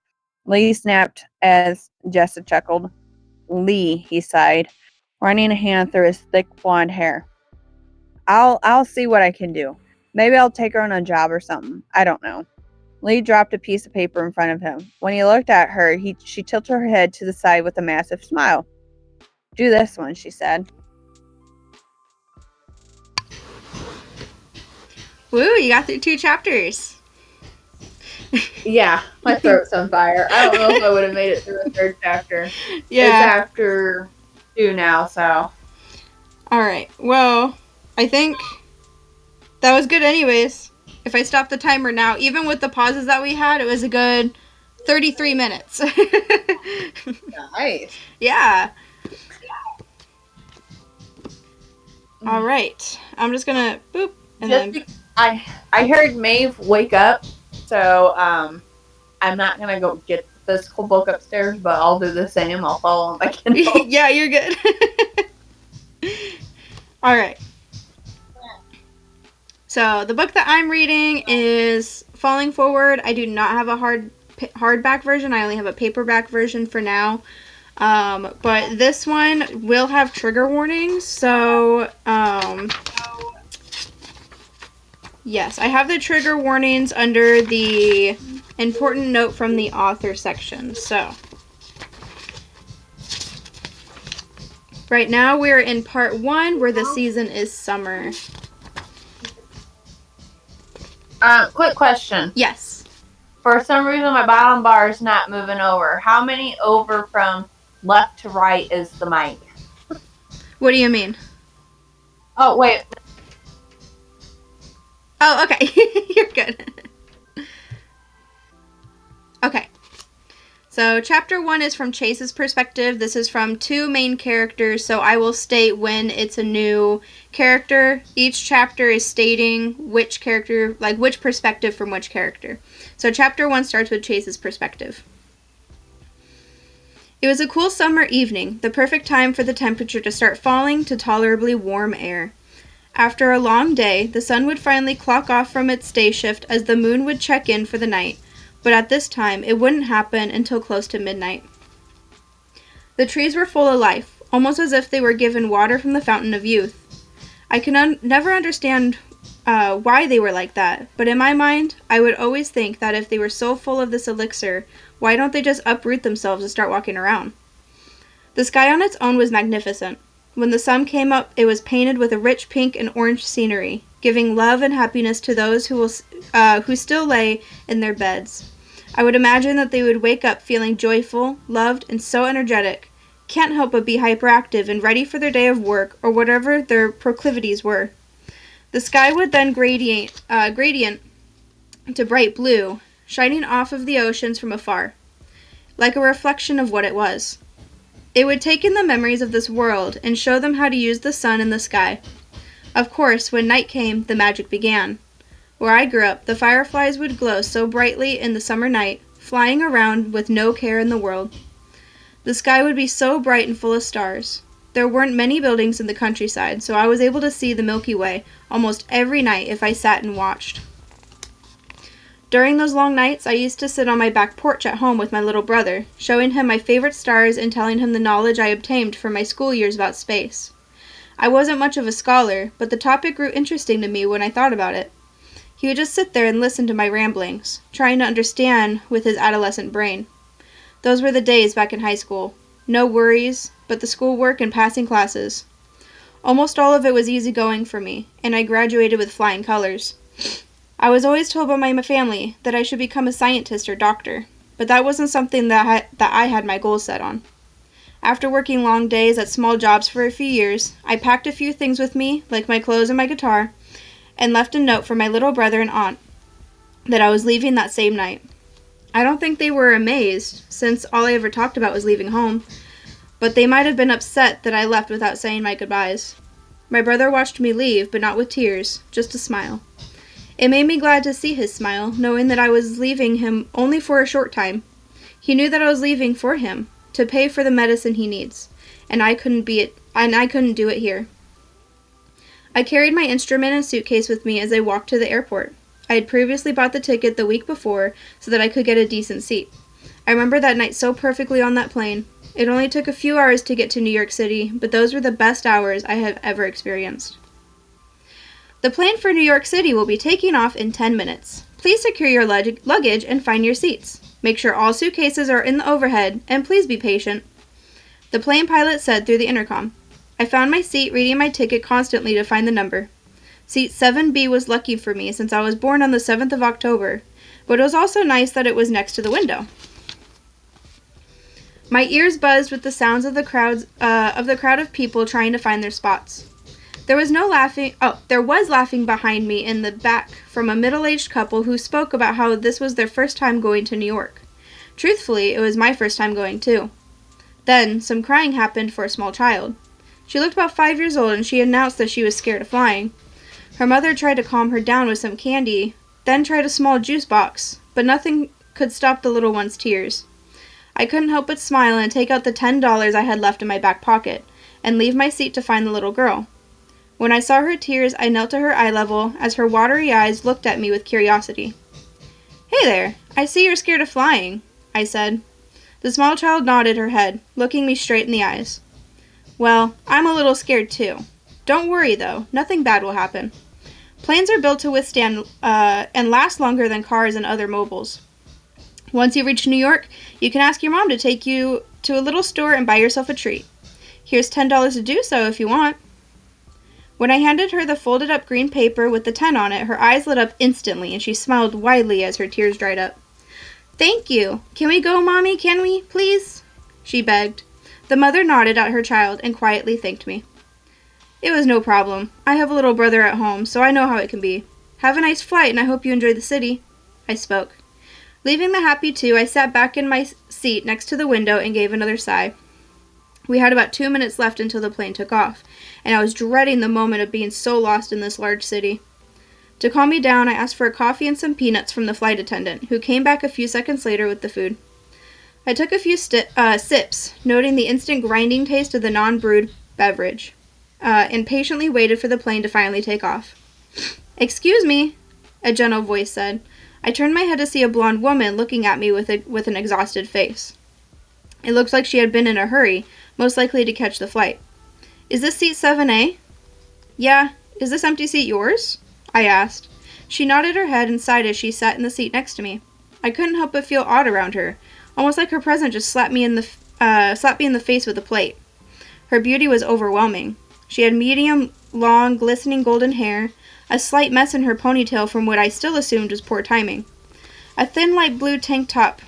Lee snapped as Jessa chuckled. "Lee," he sighed, running a hand through his thick blonde hair. I'll see what I can do. Maybe I'll take her on a job or something. I don't know." Lee dropped a piece of paper in front of him. When he looked at her, she tilted her head to the side with a massive smile. "Do this one," she said. Woo, you got through 2 chapters. Yeah, my throat's on fire. I don't know if I would have made it through the third chapter. It's Yeah. after 2 now, so. All right. Well, I think that was good anyways. If I stop the timer now, even with the pauses that we had, it was a good 33 minutes. Nice. Yeah. All right. I'm just going to boop and then I heard Maeve wake up, so I'm not gonna go get the physical book upstairs, but I'll do the same. I'll follow on my Kindle. yeah, you're good. All right. So the book that I'm reading is Falling Forward. I do not have a hardback version. I only have a paperback version for now. But this one will have trigger warnings. So yes, I have the trigger warnings under the important note from the author section. So right now we're in part 1 where the season is summer. Quick question. Yes. For some reason, my bottom bar is not moving over. How many over from left to right is the mic? What do you mean? Oh, wait. Oh, okay. You're good. Okay. So chapter 1 is from Chase's perspective. This is from 2 main characters, so I will state when it's a new character. Each chapter is stating which character, like which perspective from which character. So chapter 1 starts with Chase's perspective. It was a cool summer evening, the perfect time for the temperature to start falling to tolerably warm air. After a long day, the sun would finally clock off from its day shift as the moon would check in for the night, but at this time it wouldn't happen until close to midnight. The trees were full of life, almost as if they were given water from the fountain of youth. I could never understand why they were like that, but in my mind, I would always think that if they were so full of this elixir, why don't they just uproot themselves and start walking around? The sky on its own was magnificent. When the sun came up, it was painted with a rich pink and orange scenery, giving love and happiness to those who still lay in their beds. I would imagine that they would wake up feeling joyful, loved, and so energetic. Can't help but be hyperactive and ready for their day of work or whatever their proclivities were. The sky would then gradient to bright blue, shining off of the oceans from afar, like a reflection of what it was. It would take in the memories of this world and show them how to use the sun and the sky. Of course, when night came, the magic began. Where I grew up, the fireflies would glow so brightly in the summer night, flying around with no care in the world. The sky would be so bright and full of stars. There weren't many buildings in the countryside, so I was able to see the Milky Way almost every night if I sat and watched. During those long nights, I used to sit on my back porch at home with my little brother, showing him my favorite stars and telling him the knowledge I obtained from my school years about space. I wasn't much of a scholar, but the topic grew interesting to me when I thought about it. He would just sit there and listen to my ramblings, trying to understand with his adolescent brain. Those were the days back in high school. No worries, but the schoolwork and passing classes. Almost all of it was easy going for me, and I graduated with flying colors. I was always told by my family that I should become a scientist or doctor, but that wasn't something that I had my goals set on. After working long days at small jobs for a few years, I packed a few things with me, like my clothes and my guitar, and left a note for my little brother and aunt that I was leaving that same night. I don't think they were amazed, since all I ever talked about was leaving home, but they might have been upset that I left without saying my goodbyes. My brother watched me leave, but not with tears, just a smile. It made me glad to see his smile, knowing that I was leaving him only for a short time. He knew that I was leaving for him, to pay for the medicine he needs, and I couldn't do it here. I carried my instrument and suitcase with me as I walked to the airport. I had previously bought the ticket the week before so that I could get a decent seat. I remember that night so perfectly on that plane. It only took a few hours to get to New York City, but those were the best hours I have ever experienced. The plane for New York City will be taking off in 10 minutes. Please secure your luggage and find your seats. Make sure all suitcases are in the overhead, and please be patient. The plane pilot said through the intercom. I found my seat reading my ticket constantly to find the number. Seat 7B was lucky for me since I was born on the 7th of October, but it was also nice that it was next to the window. My ears buzzed with the sounds of the crowd of people trying to find their spots. There was laughing behind me in the back from a middle-aged couple who spoke about how this was their first time going to New York. Truthfully, it was my first time going too. Then, some crying happened for a small child. She looked about 5 years old and she announced that she was scared of flying. Her mother tried to calm her down with some candy, then tried a small juice box, but nothing could stop the little one's tears. I couldn't help but smile and take out the $10 I had left in my back pocket, and leave my seat to find the little girl. When I saw her tears, I knelt to her eye level as her watery eyes looked at me with curiosity. "Hey there, I see you're scared of flying," I said. The small child nodded her head, looking me straight in the eyes. "Well, I'm a little scared too. Don't worry though, nothing bad will happen. Planes are built to withstand and last longer than cars and other mobiles. Once you reach New York, you can ask your mom to take you to a little store and buy yourself a treat. Here's $10 to do so if you want." When I handed her the folded up green paper with the 10 on it, her eyes lit up instantly and she smiled widely as her tears dried up. "Thank you. Can we go, Mommy? Can we, please?" she begged. The mother nodded at her child and quietly thanked me. "It was no problem. I have a little brother at home, so I know how it can be. Have a nice flight and I hope you enjoy the city," I spoke. Leaving the happy two, I sat back in my seat next to the window and gave another sigh. We had about 2 minutes left until the plane took off, and I was dreading the moment of being so lost in this large city. To calm me down, I asked for a coffee and some peanuts from the flight attendant, who came back a few seconds later with the food. I took a few sips, noting the instant grinding taste of the non-brewed beverage, and patiently waited for the plane to finally take off. "Excuse me," a gentle voice said. I turned my head to see a blonde woman looking at me with an exhausted face. It looked like she had been in a hurry, most likely to catch the flight. "Is this seat 7A? "Yeah. Is this empty seat yours?" I asked. She nodded her head and sighed as she sat in the seat next to me. I couldn't help but feel odd around her, almost like her presence just slapped me in the face with a plate. Her beauty was overwhelming. She had medium, long, glistening golden hair, a slight mess in her ponytail from what I still assumed was poor timing, a thin light blue tank top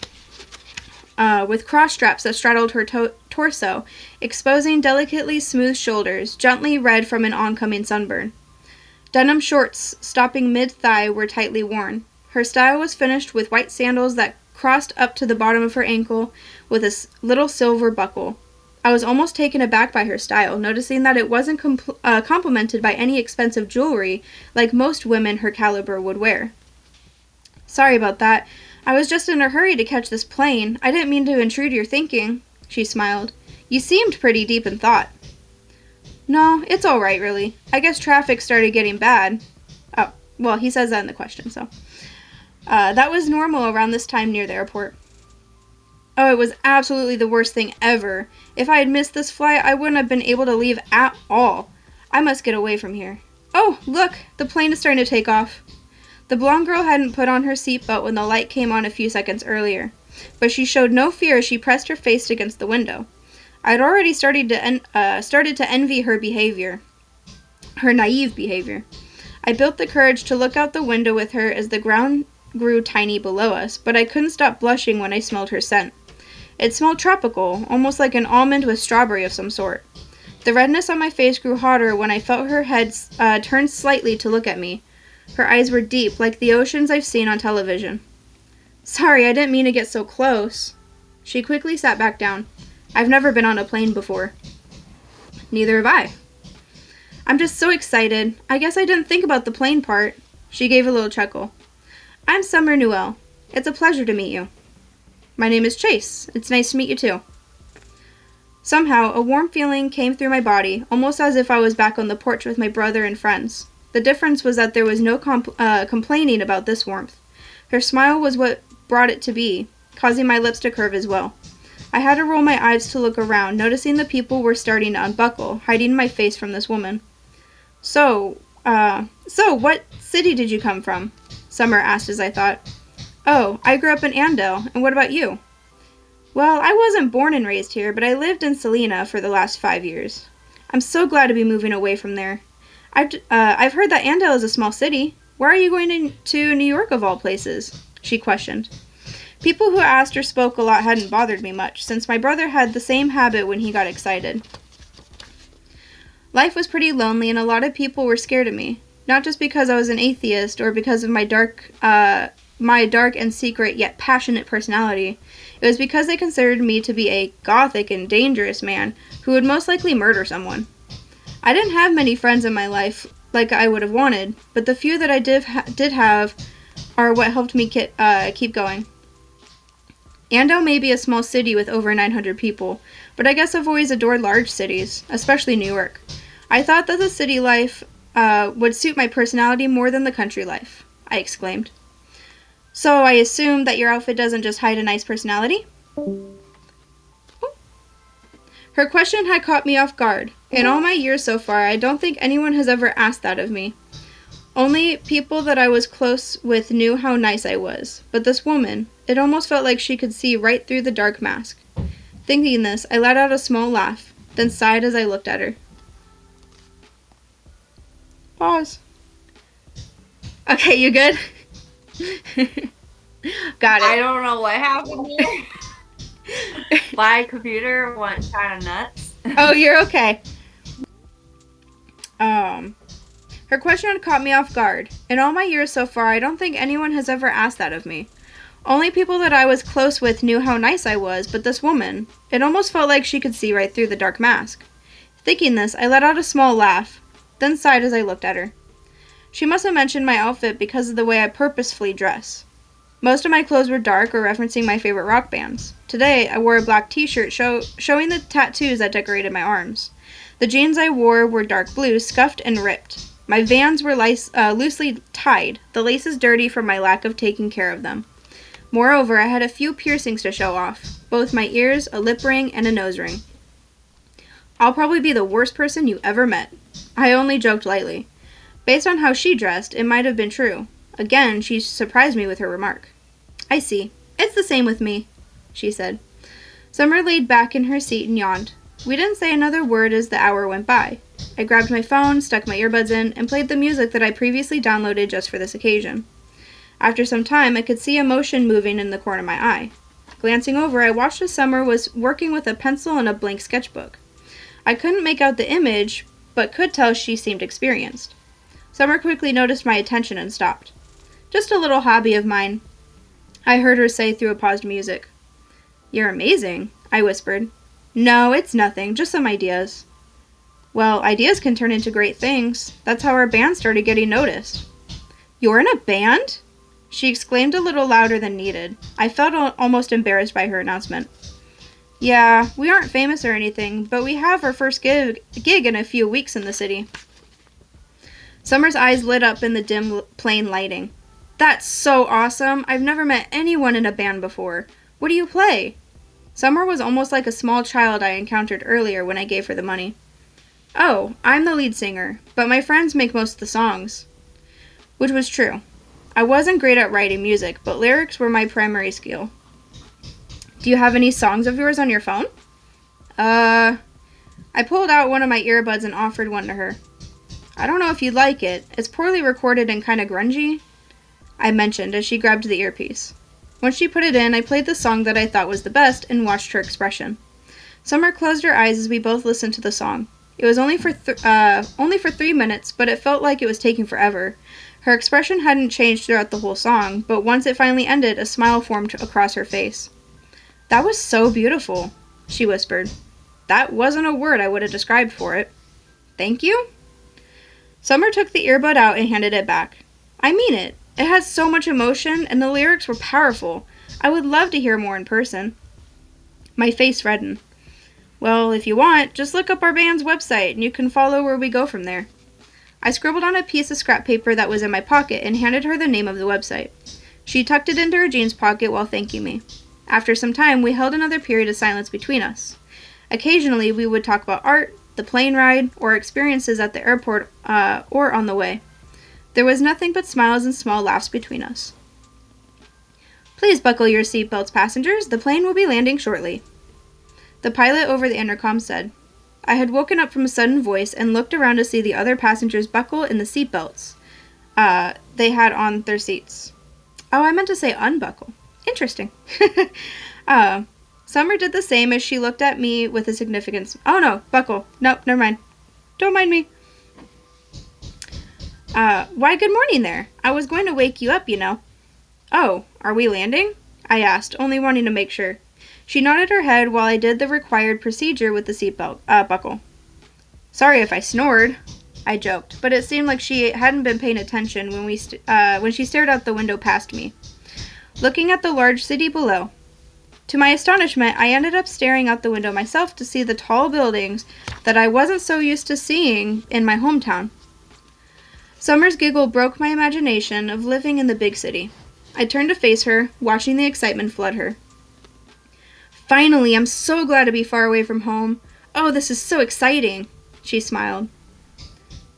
with cross straps that straddled her torso, exposing delicately smooth shoulders, gently red from an oncoming sunburn. Denim shorts stopping mid-thigh were tightly worn. Her style was finished with white sandals that crossed up to the bottom of her ankle with a little silver buckle. I was almost taken aback by her style, noticing that it wasn't complemented by any expensive jewelry like most women her caliber would wear. "Sorry about that. I was just in a hurry to catch this plane. I didn't mean to intrude your thinking," she smiled. "You seemed pretty deep in thought." "No, it's all right, really. I guess traffic started getting bad." Oh, well, he says that in the question, so. That was normal around this time near the airport. "Oh, it was absolutely the worst thing ever. If I had missed this flight, I wouldn't have been able to leave at all. I must get away from here. Oh, look, the plane is starting to take off." The blonde girl hadn't put on her seatbelt when the light came on a few seconds earlier, but she showed no fear as she pressed her face against the window. I had already started to envy her behavior, her naive behavior. I built the courage to look out the window with her as the ground grew tiny below us, but I couldn't stop blushing when I smelled her scent. It smelled tropical, almost like an almond with strawberry of some sort. The redness on my face grew hotter when I felt her head turn slightly to look at me. Her eyes were deep, like the oceans I've seen on television. "Sorry, I didn't mean to get so close." She quickly sat back down. "I've never been on a plane before." "Neither have I." "I'm just so excited. I guess I didn't think about the plane part." She gave a little chuckle. "I'm Summer Newell. It's a pleasure to meet you." "My name is Chase. It's nice to meet you too." Somehow, a warm feeling came through my body, almost as if I was back on the porch with my brother and friends. The difference was that there was no complaining about this warmth. Her smile was what brought it to be, causing my lips to curve as well. I had to roll my eyes to look around, noticing the people were starting to unbuckle, hiding my face from this woman. So what city did you come from?" Summer asked as I thought. "Oh, I grew up in Andale, and what about you?" "Well, I wasn't born and raised here, but I lived in Salina for the last 5 years. I'm so glad to be moving away from there. I've heard that Andale is a small city. Why are you going to New York of all places? She questioned. People who asked or spoke a lot hadn't bothered me much, since my brother had the same habit when he got excited. Life was pretty lonely, and a lot of people were scared of me. Not just because I was an atheist or because of my dark and secret yet passionate personality. It was because they considered me to be a gothic and dangerous man who would most likely murder someone. I didn't have many friends in my life like I would have wanted, but the few that I did have are what helped me keep going. Andale may be a small city with over 900 people, but I guess I've always adored large cities, especially New York. I thought that the city life would suit my personality more than the country life, I exclaimed. So I assume that your outfit doesn't just hide a nice personality? Her question had caught me off guard. In all my years so far, I don't think anyone has ever asked that of me. Only people that I was close with knew how nice I was. But this woman, it almost felt like she could see right through the dark mask. Thinking this, I let out a small laugh, then sighed as I looked at her. Pause. Okay, you good? Got it. I don't know what happened here. My computer went kind of nuts. Oh, you're okay. Her question had caught me off guard. In all my years so far, I don't think anyone has ever asked that of me. Only people that I was close with knew how nice I was, but this woman, it almost felt like she could see right through the dark mask. Thinking this, I let out a small laugh, then sighed as I looked at her. She must have mentioned my outfit because of the way I purposefully dress. Most of my clothes were dark or referencing my favorite rock bands. Today, I wore a black t-shirt showing the tattoos that decorated my arms. The jeans I wore were dark blue, scuffed and ripped. My Vans were loosely tied, the laces dirty from my lack of taking care of them. Moreover, I had a few piercings to show off, both my ears, a lip ring, and a nose ring. I'll probably be the worst person you ever met. I only joked lightly. Based on how she dressed, it might have been true. Again, she surprised me with her remark. I see. It's the same with me, she said. Summer laid back in her seat and yawned. We didn't say another word as the hour went by. I grabbed my phone, stuck my earbuds in, and played the music that I previously downloaded just for this occasion. After some time, I could see a motion moving in the corner of my eye. Glancing over, I watched as Summer was working with a pencil and a blank sketchbook. I couldn't make out the image, but could tell she seemed experienced. Summer quickly noticed my attention and stopped. Just a little hobby of mine, I heard her say through a paused music. You're amazing, I whispered. No, it's nothing, just some ideas. Well, ideas can turn into great things. That's how our band started getting noticed. You're in a band? She exclaimed a little louder than needed. I felt almost embarrassed by her announcement. Yeah, we aren't famous or anything, but we have our first gig in a few weeks in the city. Summer's eyes lit up in the dim, plain lighting. That's so awesome! I've never met anyone in a band before. What do you play? Summer was almost like a small child I encountered earlier when I gave her the money. Oh, I'm the lead singer, but my friends make most of the songs. Which was true. I wasn't great at writing music, but lyrics were my primary skill. Do you have any songs of yours on your phone? I pulled out one of my earbuds and offered one to her. I don't know if you'd like it. It's poorly recorded and kinda grungy, I mentioned as she grabbed the earpiece. Once she put it in, I played the song that I thought was the best and watched her expression. Summer closed her eyes as we both listened to the song. It was only for 3 minutes, but it felt like it was taking forever. Her expression hadn't changed throughout the whole song, but once it finally ended, a smile formed across her face. That was so beautiful, she whispered. That wasn't a word I would have described for it. Thank you? Summer took the earbud out and handed it back. I mean it. It has so much emotion, and the lyrics were powerful. I would love to hear more in person. My face reddened. Well, if you want, just look up our band's website, and you can follow where we go from there. I scribbled on a piece of scrap paper that was in my pocket and handed her the name of the website. She tucked it into her jeans pocket while thanking me. After some time, we held another period of silence between us. Occasionally, we would talk about art, the plane ride, or experiences at the airport or on the way. There was nothing but smiles and small laughs between us. Please buckle your seatbelts, passengers. The plane will be landing shortly. The pilot over the intercom said. I had woken up from a sudden voice and looked around to see the other passengers buckle in the seatbelts they had on their seats. Oh, I meant to say unbuckle. Interesting. Summer did the same as she looked at me with a significant... Oh, no, buckle. Nope, never mind. Don't mind me. Why, good morning there. I was going to wake you up, you know. Oh, are we landing? I asked, only wanting to make sure. She nodded her head while I did the required procedure with the seatbelt buckle. Sorry if I snored, I joked, but it seemed like she hadn't been paying attention when she stared out the window past me, looking at the large city below. To my astonishment, I ended up staring out the window myself to see the tall buildings that I wasn't so used to seeing in my hometown. Summer's giggle broke my imagination of living in the big city. I turned to face her, watching the excitement flood her. Finally, I'm so glad to be far away from home. Oh, this is so exciting, she smiled.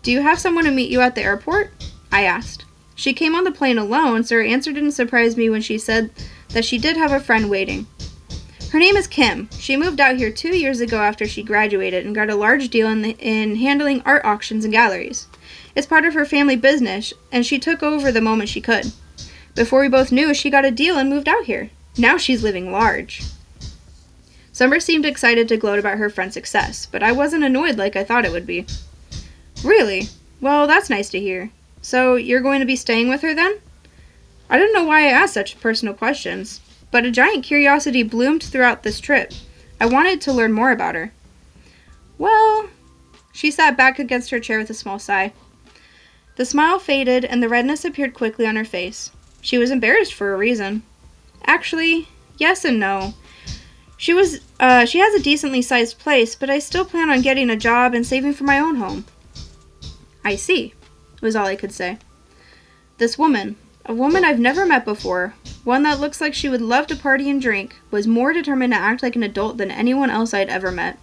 Do you have someone to meet you at the airport? I asked. She came on the plane alone, so her answer didn't surprise me when she said that she did have a friend waiting. Her name is Kim. She moved out here 2 years ago after she graduated and got a large deal in handling art auctions and galleries. It's part of her family business, and she took over the moment she could. Before we both knew, she got a deal and moved out here. Now she's living large. Summer seemed excited to gloat about her friend's success, but I wasn't annoyed like I thought it would be. Really? Well, that's nice to hear. So, you're going to be staying with her then? I didn't know why I asked such personal questions, but a giant curiosity bloomed throughout this trip. I wanted to learn more about her. Well, she sat back against her chair with a small sigh. The smile faded and the redness appeared quickly on her face. She was embarrassed for a reason. Actually, yes and no. She has a decently sized place, but I still plan on getting a job and saving for my own home. I see, was all I could say. This woman, a woman I've never met before, one that looks like she would love to party and drink, was more determined to act like an adult than anyone else I'd ever met.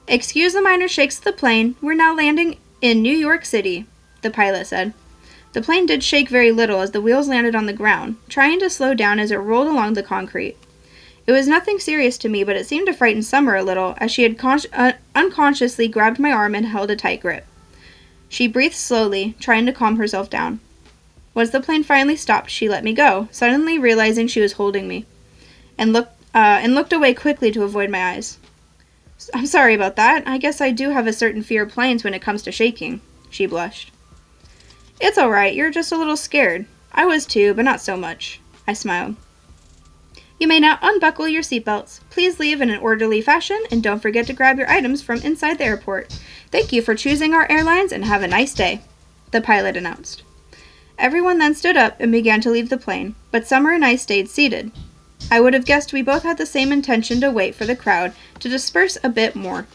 Excuse the minor shakes of the plane, we're now landing in New York City, the pilot said. The plane did shake very little as the wheels landed on the ground, trying to slow down as it rolled along the concrete. It was nothing serious to me, but it seemed to frighten Summer a little, as she had unconsciously grabbed my arm and held a tight grip. She breathed slowly, trying to calm herself down. Once the plane finally stopped, she let me go, suddenly realizing she was holding me, and looked away quickly to avoid my eyes. I'm sorry about that. I guess I do have a certain fear of planes when it comes to shaking, she blushed. It's all right. You're just a little scared. I was too, but not so much, I smiled. You may now unbuckle your seatbelts. Please leave in an orderly fashion, and don't forget to grab your items from inside the airport. Thank you for choosing our airlines, and have a nice day, the pilot announced. Everyone then stood up and began to leave the plane, but Summer and I stayed seated. I would have guessed we both had the same intention to wait for the crowd to disperse a bit more.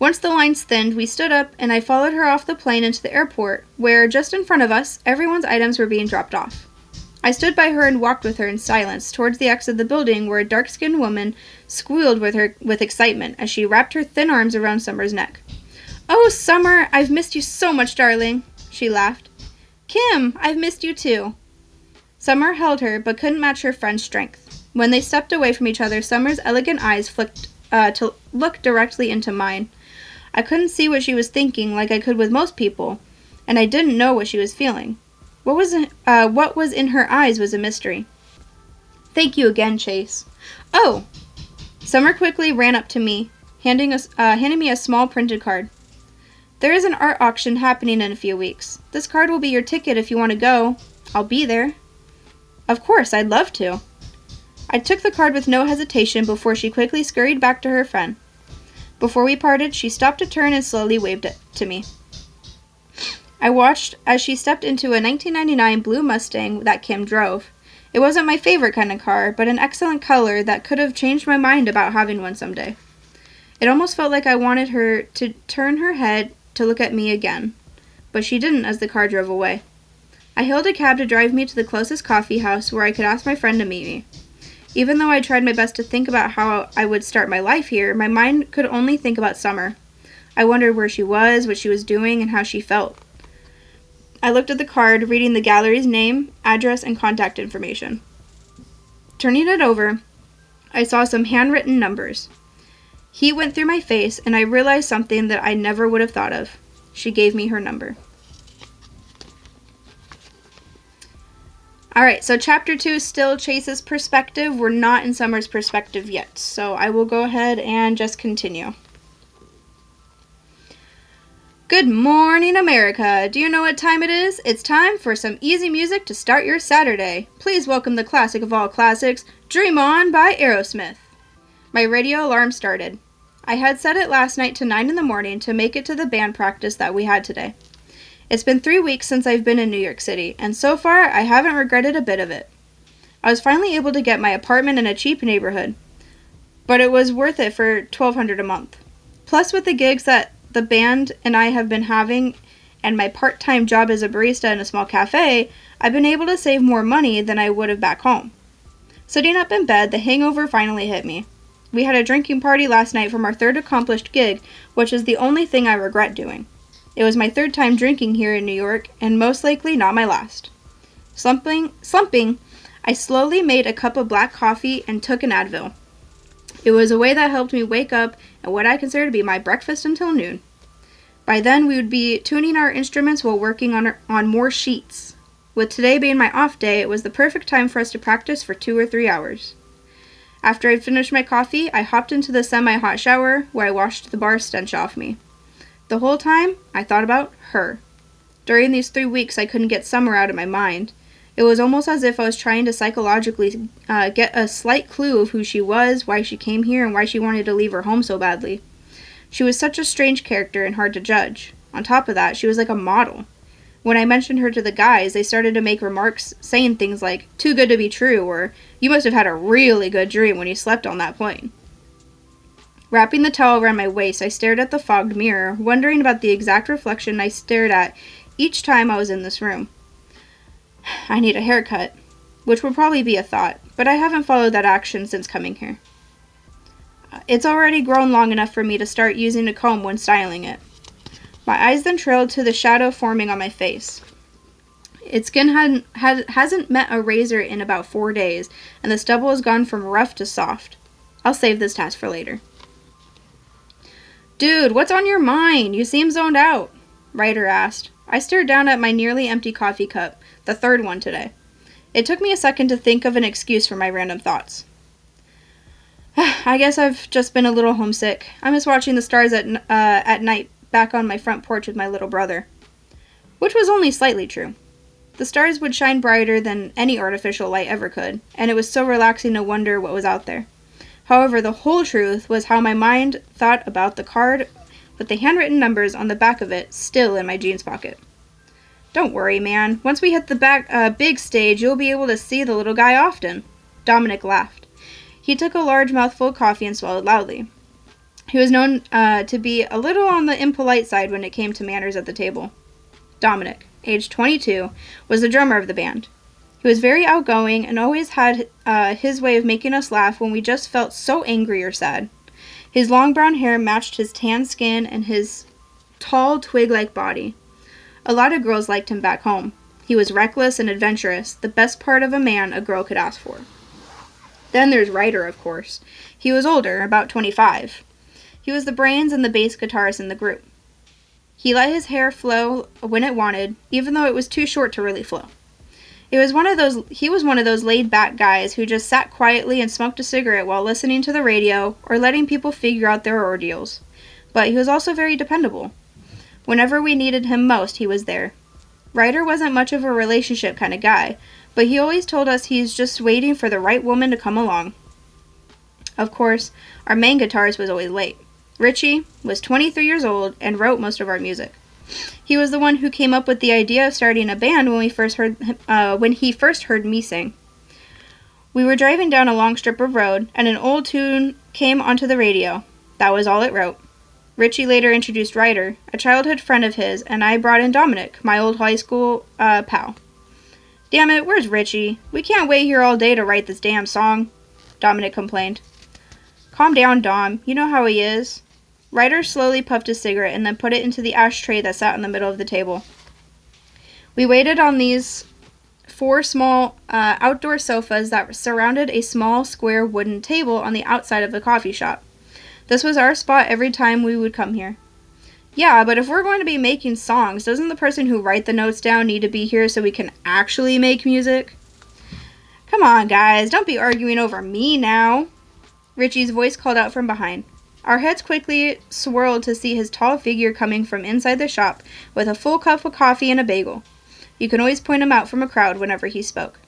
Once the lines thinned, we stood up, and I followed her off the plane into the airport, where, just in front of us, everyone's items were being dropped off. I stood by her and walked with her in silence towards the exit of the building where a dark-skinned woman squealed with excitement as she wrapped her thin arms around Summer's neck. Oh, Summer, I've missed you so much, darling, she laughed. Kim, I've missed you too. Summer held her, but couldn't match her friend's strength. When they stepped away from each other, Summer's elegant eyes flicked to look directly into mine. I couldn't see what she was thinking like I could with most people, and I didn't know what she was feeling. What was in her eyes was a mystery. Thank you again, Chase. Oh! Summer quickly ran up to me, handing me a small printed card. There is an art auction happening in a few weeks. This card will be your ticket if you want to go. I'll be there. Of course, I'd love to. I took the card with no hesitation before she quickly scurried back to her friend. Before we parted, she stopped to turn and slowly waved it to me. I watched as she stepped into a 1999 blue Mustang that Kim drove. It wasn't my favorite kind of car, but an excellent color that could have changed my mind about having one someday. It almost felt like I wanted her to turn her head to look at me again, but she didn't as the car drove away. I hailed a cab to drive me to the closest coffee house where I could ask my friend to meet me. Even though I tried my best to think about how I would start my life here, my mind could only think about Summer. I wondered where she was, what she was doing, and how she felt. I looked at the card, reading the gallery's name, address, and contact information. Turning it over, I saw some handwritten numbers. Heat went through my face, and I realized something that I never would have thought of. She gave me her number. Alright, so chapter 2 is still Chase's perspective. We're not in Summer's perspective yet, so I will go ahead and just continue. Good morning, America. Do you know what time it is? It's time for some easy music to start your Saturday. Please welcome the classic of all classics, Dream On by Aerosmith. My radio alarm started. I had set it last night to 9 in the morning to make it to the band practice that we had today. It's been 3 weeks since I've been in New York City, and so far I haven't regretted a bit of it. I was finally able to get my apartment in a cheap neighborhood, but it was worth it for $1,200 a month. Plus, with the gigs that the band and I have been having and my part-time job as a barista in a small cafe, I've been able to save more money than I would have back home. Sitting up in bed, the hangover finally hit me. We had a drinking party last night from our third accomplished gig, which is the only thing I regret doing. It was my third time drinking here in New York, and most likely not my last. Slumping, I slowly made a cup of black coffee and took an Advil. It was a way that helped me wake up at what I consider to be my breakfast until noon. By then, we would be tuning our instruments while working on more sheets. With today being my off day, it was the perfect time for us to practice for 2 or 3 hours. After I finished my coffee, I hopped into the semi-hot shower, where I washed the bar stench off me. The whole time, I thought about her. During these 3 weeks, I couldn't get Summer out of my mind. It was almost as if I was trying to psychologically get a slight clue of who she was, why she came here, and why she wanted to leave her home so badly. She was such a strange character and hard to judge. On top of that, she was like a model. When I mentioned her to the guys, they started to make remarks saying things like, "Too good to be true," or "You must have had a really good dream when you slept on that plane." Wrapping the towel around my waist, I stared at the fogged mirror, wondering about the exact reflection I stared at each time I was in this room. I need a haircut, which would probably be a thought, but I haven't followed that action since coming here. It's already grown long enough for me to start using a comb when styling it. My eyes then trailed to the shadow forming on my face. Its skin hasn't met a razor in about 4 days, and the stubble has gone from rough to soft. I'll save this task for later. "Dude, what's on your mind? You seem zoned out," Ryder asked. I stared down at my nearly empty coffee cup, the third one today. It took me a second to think of an excuse for my random thoughts. "I guess I've just been a little homesick. I miss watching the stars at night back on my front porch with my little brother." Which was only slightly true. The stars would shine brighter than any artificial light ever could, and it was so relaxing to wonder what was out there. However, the whole truth was how my mind thought about the card with the handwritten numbers on the back of it still in my jeans pocket. "Don't worry, man. Once we hit the big stage, you'll be able to see the little guy often." Dominic laughed. He took a large mouthful of coffee and swallowed loudly. He was known to be a little on the impolite side when it came to manners at the table. Dominic, aged 22, was the drummer of the band. He was very outgoing and always had his way of making us laugh when we just felt so angry or sad. His long brown hair matched his tan skin and his tall, twig-like body. A lot of girls liked him back home. He was reckless and adventurous, the best part of a man a girl could ask for. Then there's Ryder, of course. He was older, about 25. He was the brains and the bass guitarist in the group. He let his hair flow when it wanted, even though it was too short to really flow. He was one of those laid-back guys who just sat quietly and smoked a cigarette while listening to the radio or letting people figure out their ordeals. But he was also very dependable. Whenever we needed him most, he was there. Ryder wasn't much of a relationship kind of guy, but he always told us he's just waiting for the right woman to come along. Of course, our main guitarist was always late. Richie was 23 years old and wrote most of our music. He was the one who came up with the idea of starting a band when he first heard me sing. We were driving down a long strip of road, and an old tune came onto the radio. That was all it wrote. Richie later introduced Ryder, a childhood friend of his, and I brought in Dominic, my old high school pal. "Damn it, where's Richie? We can't wait here all day to write this damn song," Dominic complained. "Calm down, Dom. You know how he is." Ryder slowly puffed a cigarette and then put it into the ashtray that sat in the middle of the table. We waited on these 4 small outdoor sofas that surrounded a small square wooden table on the outside of the coffee shop. This was our spot every time we would come here. Yeah, but if we're going to be making songs, doesn't the person who write the notes down need to be here so we can actually make music? Come on, guys, don't be arguing over me now. Richie's voice called out from behind. Our heads quickly swirled to see his tall figure coming from inside the shop with a full cup of coffee and a bagel. You can always point him out from a crowd whenever he spoke.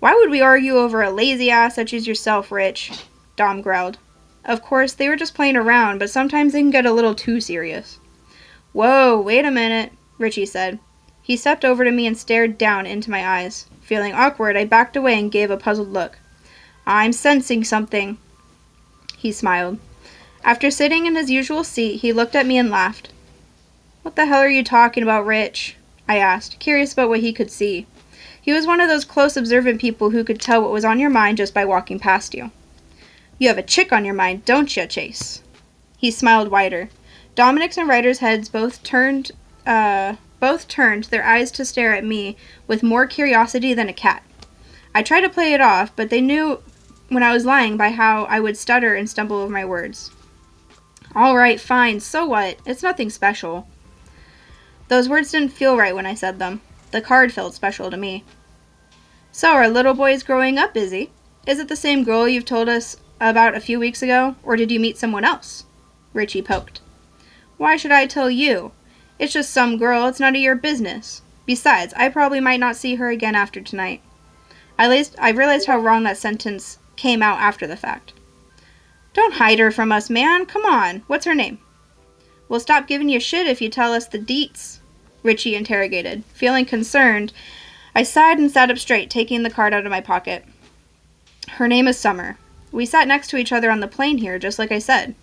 Why would we argue over a lazy ass such as yourself, Rich? Dom growled. Of course, they were just playing around, but sometimes they can get a little too serious. Whoa, wait a minute, Richie said. He stepped over to me and stared down into my eyes. Feeling awkward, I backed away and gave a puzzled look. I'm sensing something. He smiled. After sitting in his usual seat, he looked at me and laughed. What the hell are you talking about, Rich? I asked, curious about what he could see. He was one of those close observant people who could tell what was on your mind just by walking past you. You have a chick on your mind, don't you, Chase? He smiled wider. Dominic's and Ryder's heads both turned their eyes to stare at me with more curiosity than a cat. I tried to play it off, but they knew when I was lying by how I would stutter and stumble over my words. All right, fine, so what? It's nothing special. Those words didn't feel right when I said them. The card felt special to me. So, our little boy is growing up, is he? Is it the same girl you've told us about a few weeks ago, or did you meet someone else? Richie poked. Why should I tell you? It's just some girl, it's none of your business. Besides, I probably might not see her again after tonight. I realized how wrong that sentence came out after the fact. Don't hide her from us, man. Come on. What's her name? We'll stop giving you shit if you tell us the deets, Richie interrogated. Feeling concerned, I sighed and sat up straight, taking the card out of my pocket. Her name is Summer. We sat next to each other on the plane here, just like I said.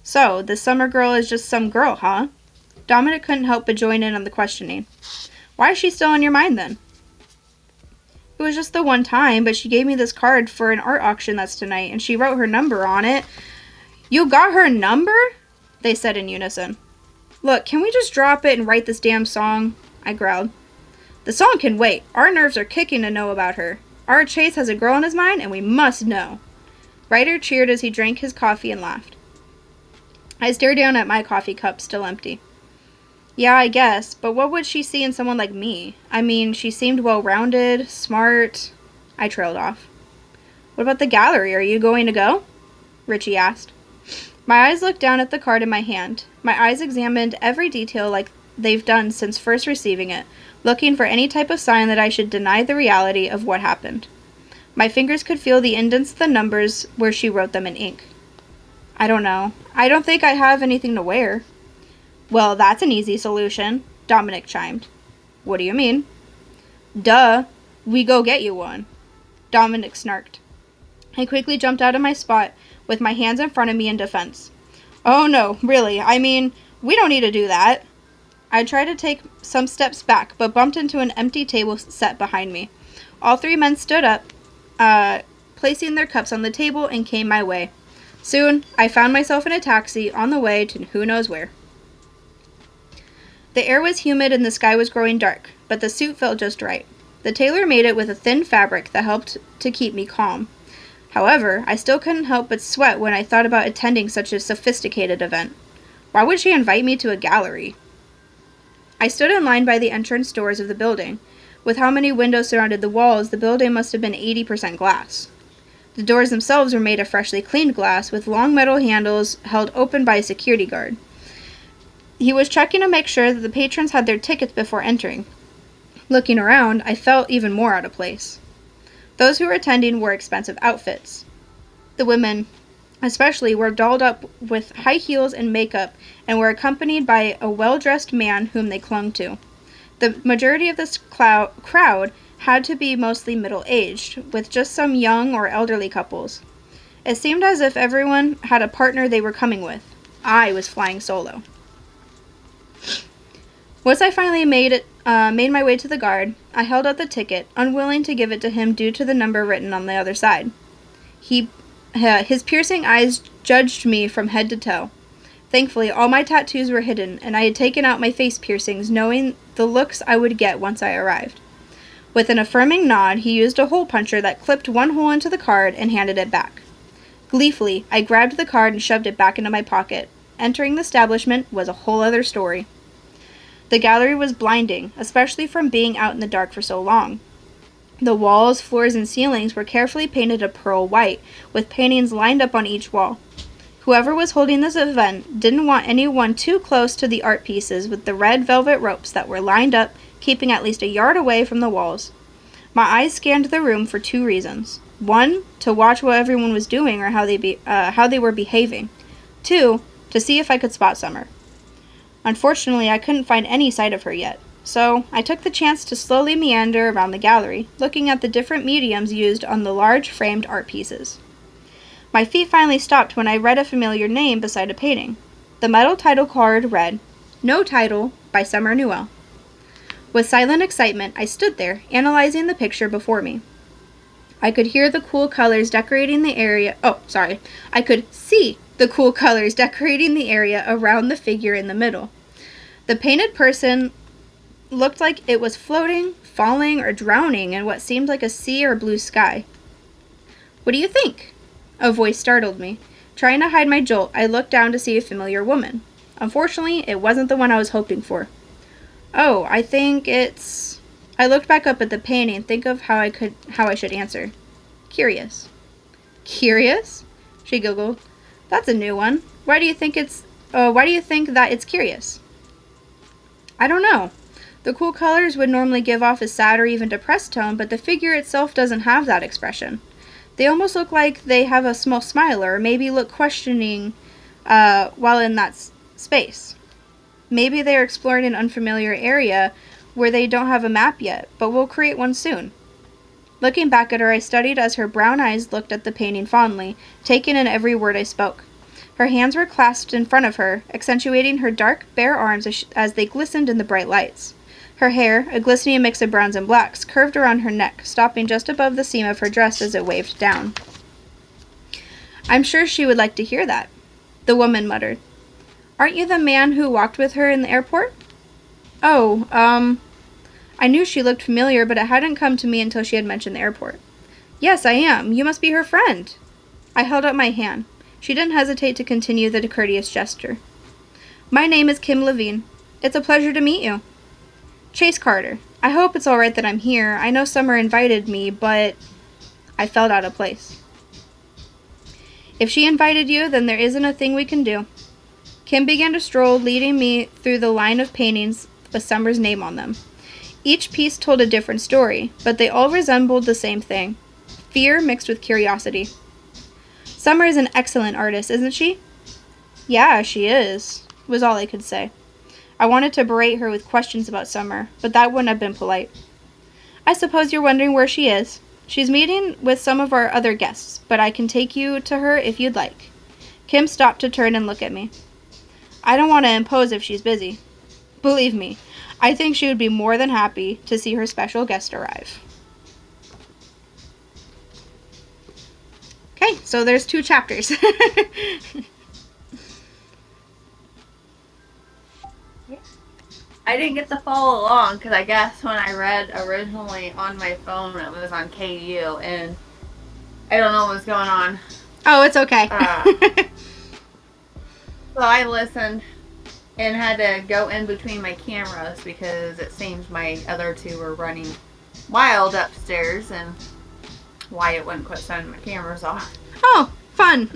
So, this Summer girl is just some girl, huh? Dominic couldn't help but join in on the questioning. Why is she still on your mind, then? It was just the one time, but she gave me this card for an art auction that's tonight, and she wrote her number on it. You got her number? They said in unison. Look, can we just drop it and write this damn song? I growled. The song can wait. Our nerves are kicking to know about her. Our Chase has a girl in his mind, and we must know. Ryder cheered as he drank his coffee and laughed. I stared down at my coffee cup, still empty. Yeah, I guess, but what would she see in someone like me? I mean, she seemed well-rounded, smart. I trailed off. What about the gallery? Are you going to go? Richie asked. My eyes looked down at the card in my hand. My eyes examined every detail like they've done since first receiving it, looking for any type of sign that I should deny the reality of what happened. My fingers could feel the indents of the numbers where she wrote them in ink. I don't know. I don't think I have anything to wear. Well, that's an easy solution, Dominic chimed. What do you mean? Duh. We go get you one. Dominic snarked. I quickly jumped out of my spot with my hands in front of me in defense. Oh no, really, I mean, we don't need to do that. I tried to take some steps back, but bumped into an empty table set behind me. All three men stood up, placing their cups on the table, and came my way. Soon, I found myself in a taxi on the way to who knows where. The air was humid and the sky was growing dark, but the suit felt just right. The tailor made it with a thin fabric that helped to keep me calm. However, I still couldn't help but sweat when I thought about attending such a sophisticated event. Why would she invite me to a gallery? I stood in line by the entrance doors of the building. With how many windows surrounded the walls, the building must have been 80% glass. The doors themselves were made of freshly cleaned glass, with long metal handles held open by a security guard. He was checking to make sure that the patrons had their tickets before entering. Looking around, I felt even more out of place. Those who were attending wore expensive outfits. The women, especially, were dolled up with high heels and makeup and were accompanied by a well-dressed man whom they clung to. The majority of this crowd had to be mostly middle-aged, with just some young or elderly couples. It seemed as if everyone had a partner they were coming with. I was flying solo. Once I finally made my way to the guard, I held out the ticket, unwilling to give it to him due to the number written on the other side. His piercing eyes judged me from head to toe. Thankfully, all my tattoos were hidden, and I had taken out my face piercings, knowing the looks I would get once I arrived. With an affirming nod, he used a hole puncher that clipped one hole into the card and handed it back. Gleefully, I grabbed the card and shoved it back into my pocket. Entering the establishment was a whole other story. The gallery was blinding, especially from being out in the dark for so long. The walls, floors, and ceilings were carefully painted a pearl white, with paintings lined up on each wall. Whoever was holding this event didn't want anyone too close to the art pieces with the red velvet ropes that were lined up, keeping at least a yard away from the walls. My eyes scanned the room for 2 reasons. 1, to watch what everyone was doing or how they were behaving. 2, to see if I could spot Summer. Unfortunately, I couldn't find any sight of her yet, so I took the chance to slowly meander around the gallery, looking at the different mediums used on the large framed art pieces. My feet finally stopped when I read a familiar name beside a painting. The metal title card read, "No Title" by Summer Newell. With silent excitement, I stood there, analyzing the picture before me. I could hear the cool colors decorating the area. I could see the cool colors decorating the area around the figure in the middle. The painted person looked like it was floating, falling, or drowning in what seemed like a sea or blue sky. "What do you think?" A voice startled me. Trying to hide my jolt, I looked down to see a familiar woman. Unfortunately, it wasn't the one I was hoping for. "Oh, I think it's..." I looked back up at the painting, think of how I should answer. "Curious." "Curious?" She giggled. "That's a new one. Why do you think that it's curious?" "I don't know. The cool colors would normally give off a sad or even depressed tone, but the figure itself doesn't have that expression. They almost look like they have a small smile or maybe look questioning while in that space. Maybe they're exploring an unfamiliar area where they don't have a map yet, but will create one soon." Looking back at her, I studied as her brown eyes looked at the painting fondly, taking in every word I spoke. Her hands were clasped in front of her, accentuating her dark, bare arms as they glistened in the bright lights. Her hair, a glistening mix of browns and blacks, curved around her neck, stopping just above the seam of her dress as it waved down. "I'm sure she would like to hear that," the woman muttered. "Aren't you the man who walked with her in the airport?" "Oh, I knew she looked familiar, but it hadn't come to me until she had mentioned the airport." "Yes, I am. You must be her friend." I held up my hand. She didn't hesitate to continue the courteous gesture. "My name is Kim Levine. It's a pleasure to meet you." "Chase Carter. I hope it's all right that I'm here. I know Summer invited me, but..." I felt out of place. "If she invited you, then there isn't a thing we can do." Kim began to stroll, leading me through the line of paintings with Summer's name on them. Each piece told a different story, but they all resembled the same thing: fear mixed with curiosity. "Summer is an excellent artist, isn't she?" "Yeah, she is," was all I could say. I wanted to berate her with questions about Summer, but that wouldn't have been polite. "I suppose you're wondering where she is. She's meeting with some of our other guests, but I can take you to her if you'd like." Kim stopped to turn and look at me. "I don't want to impose if she's busy." Believe me, I think she would be more than happy to see her special guest arrive. Okay, so there's 2 chapters. I didn't get to follow along because I guess when I read originally on my phone, it was on KU, and I don't know what was going on. Oh, it's okay. So I listened and had to go in between my cameras because it seems my other 2 were running wild upstairs, and Wyatt wouldn't quit sending my cameras off. Oh, fun.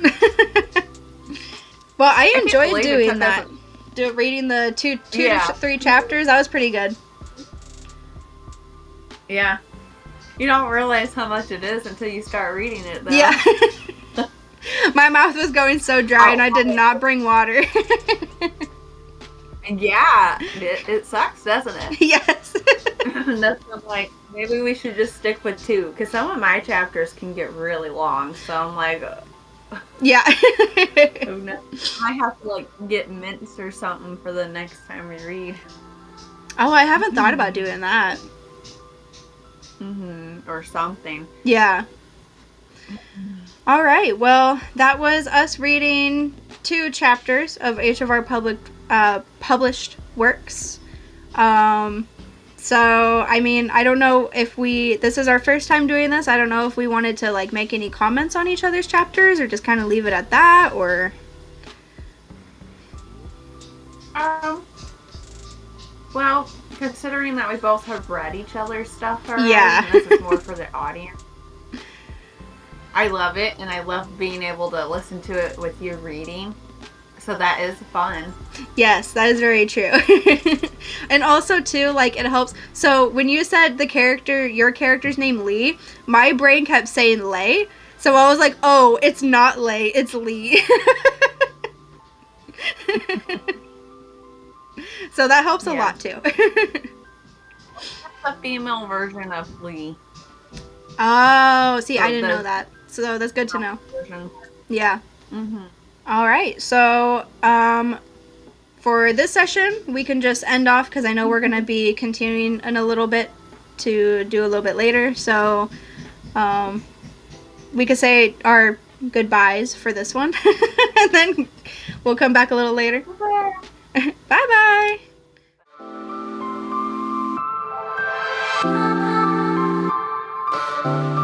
Well, I enjoyed doing that. Reading the 2 to 3 chapters, that was pretty good. Yeah. You don't realize how much it is until you start reading it, though. Yeah. My mouth was going so dry, and I did not bring water. Yeah, it sucks, doesn't it? Yes. That's what I'm like, maybe we should just stick with 2, because some of my chapters can get really long, so I'm like... Yeah. Oh, no. I have to, like, get mints or something for the next time we read. Oh, I haven't thought about doing that. Or something. Yeah. All right. Well, that was us reading 2 chapters of each of our published works. So, I mean, I don't know if this is our first time doing this. I don't know if we wanted to, like, make any comments on each other's chapters or just kind of leave it at that, or... Well, considering that we both have read each other's stuff already, Yeah. and this is more for the audience, I love it, and I love being able to listen to it with you reading. So that is fun. Yes, that is very true. And also, too, like, it helps. So, when you said your character's name Lee, my brain kept saying Lay. So I was like, oh, it's not Lay, it's Lee. So that helps a lot, too. That's a female version of Lee. Oh, see, I didn't know that. So that's good to know. Version. Yeah. Mm-hmm. All right. So, for this session, we can just end off because I know we're going to be continuing in a little bit to do a little bit later. So, we could say our goodbyes for this one. And then we'll come back a little later. Bye-bye. Bye.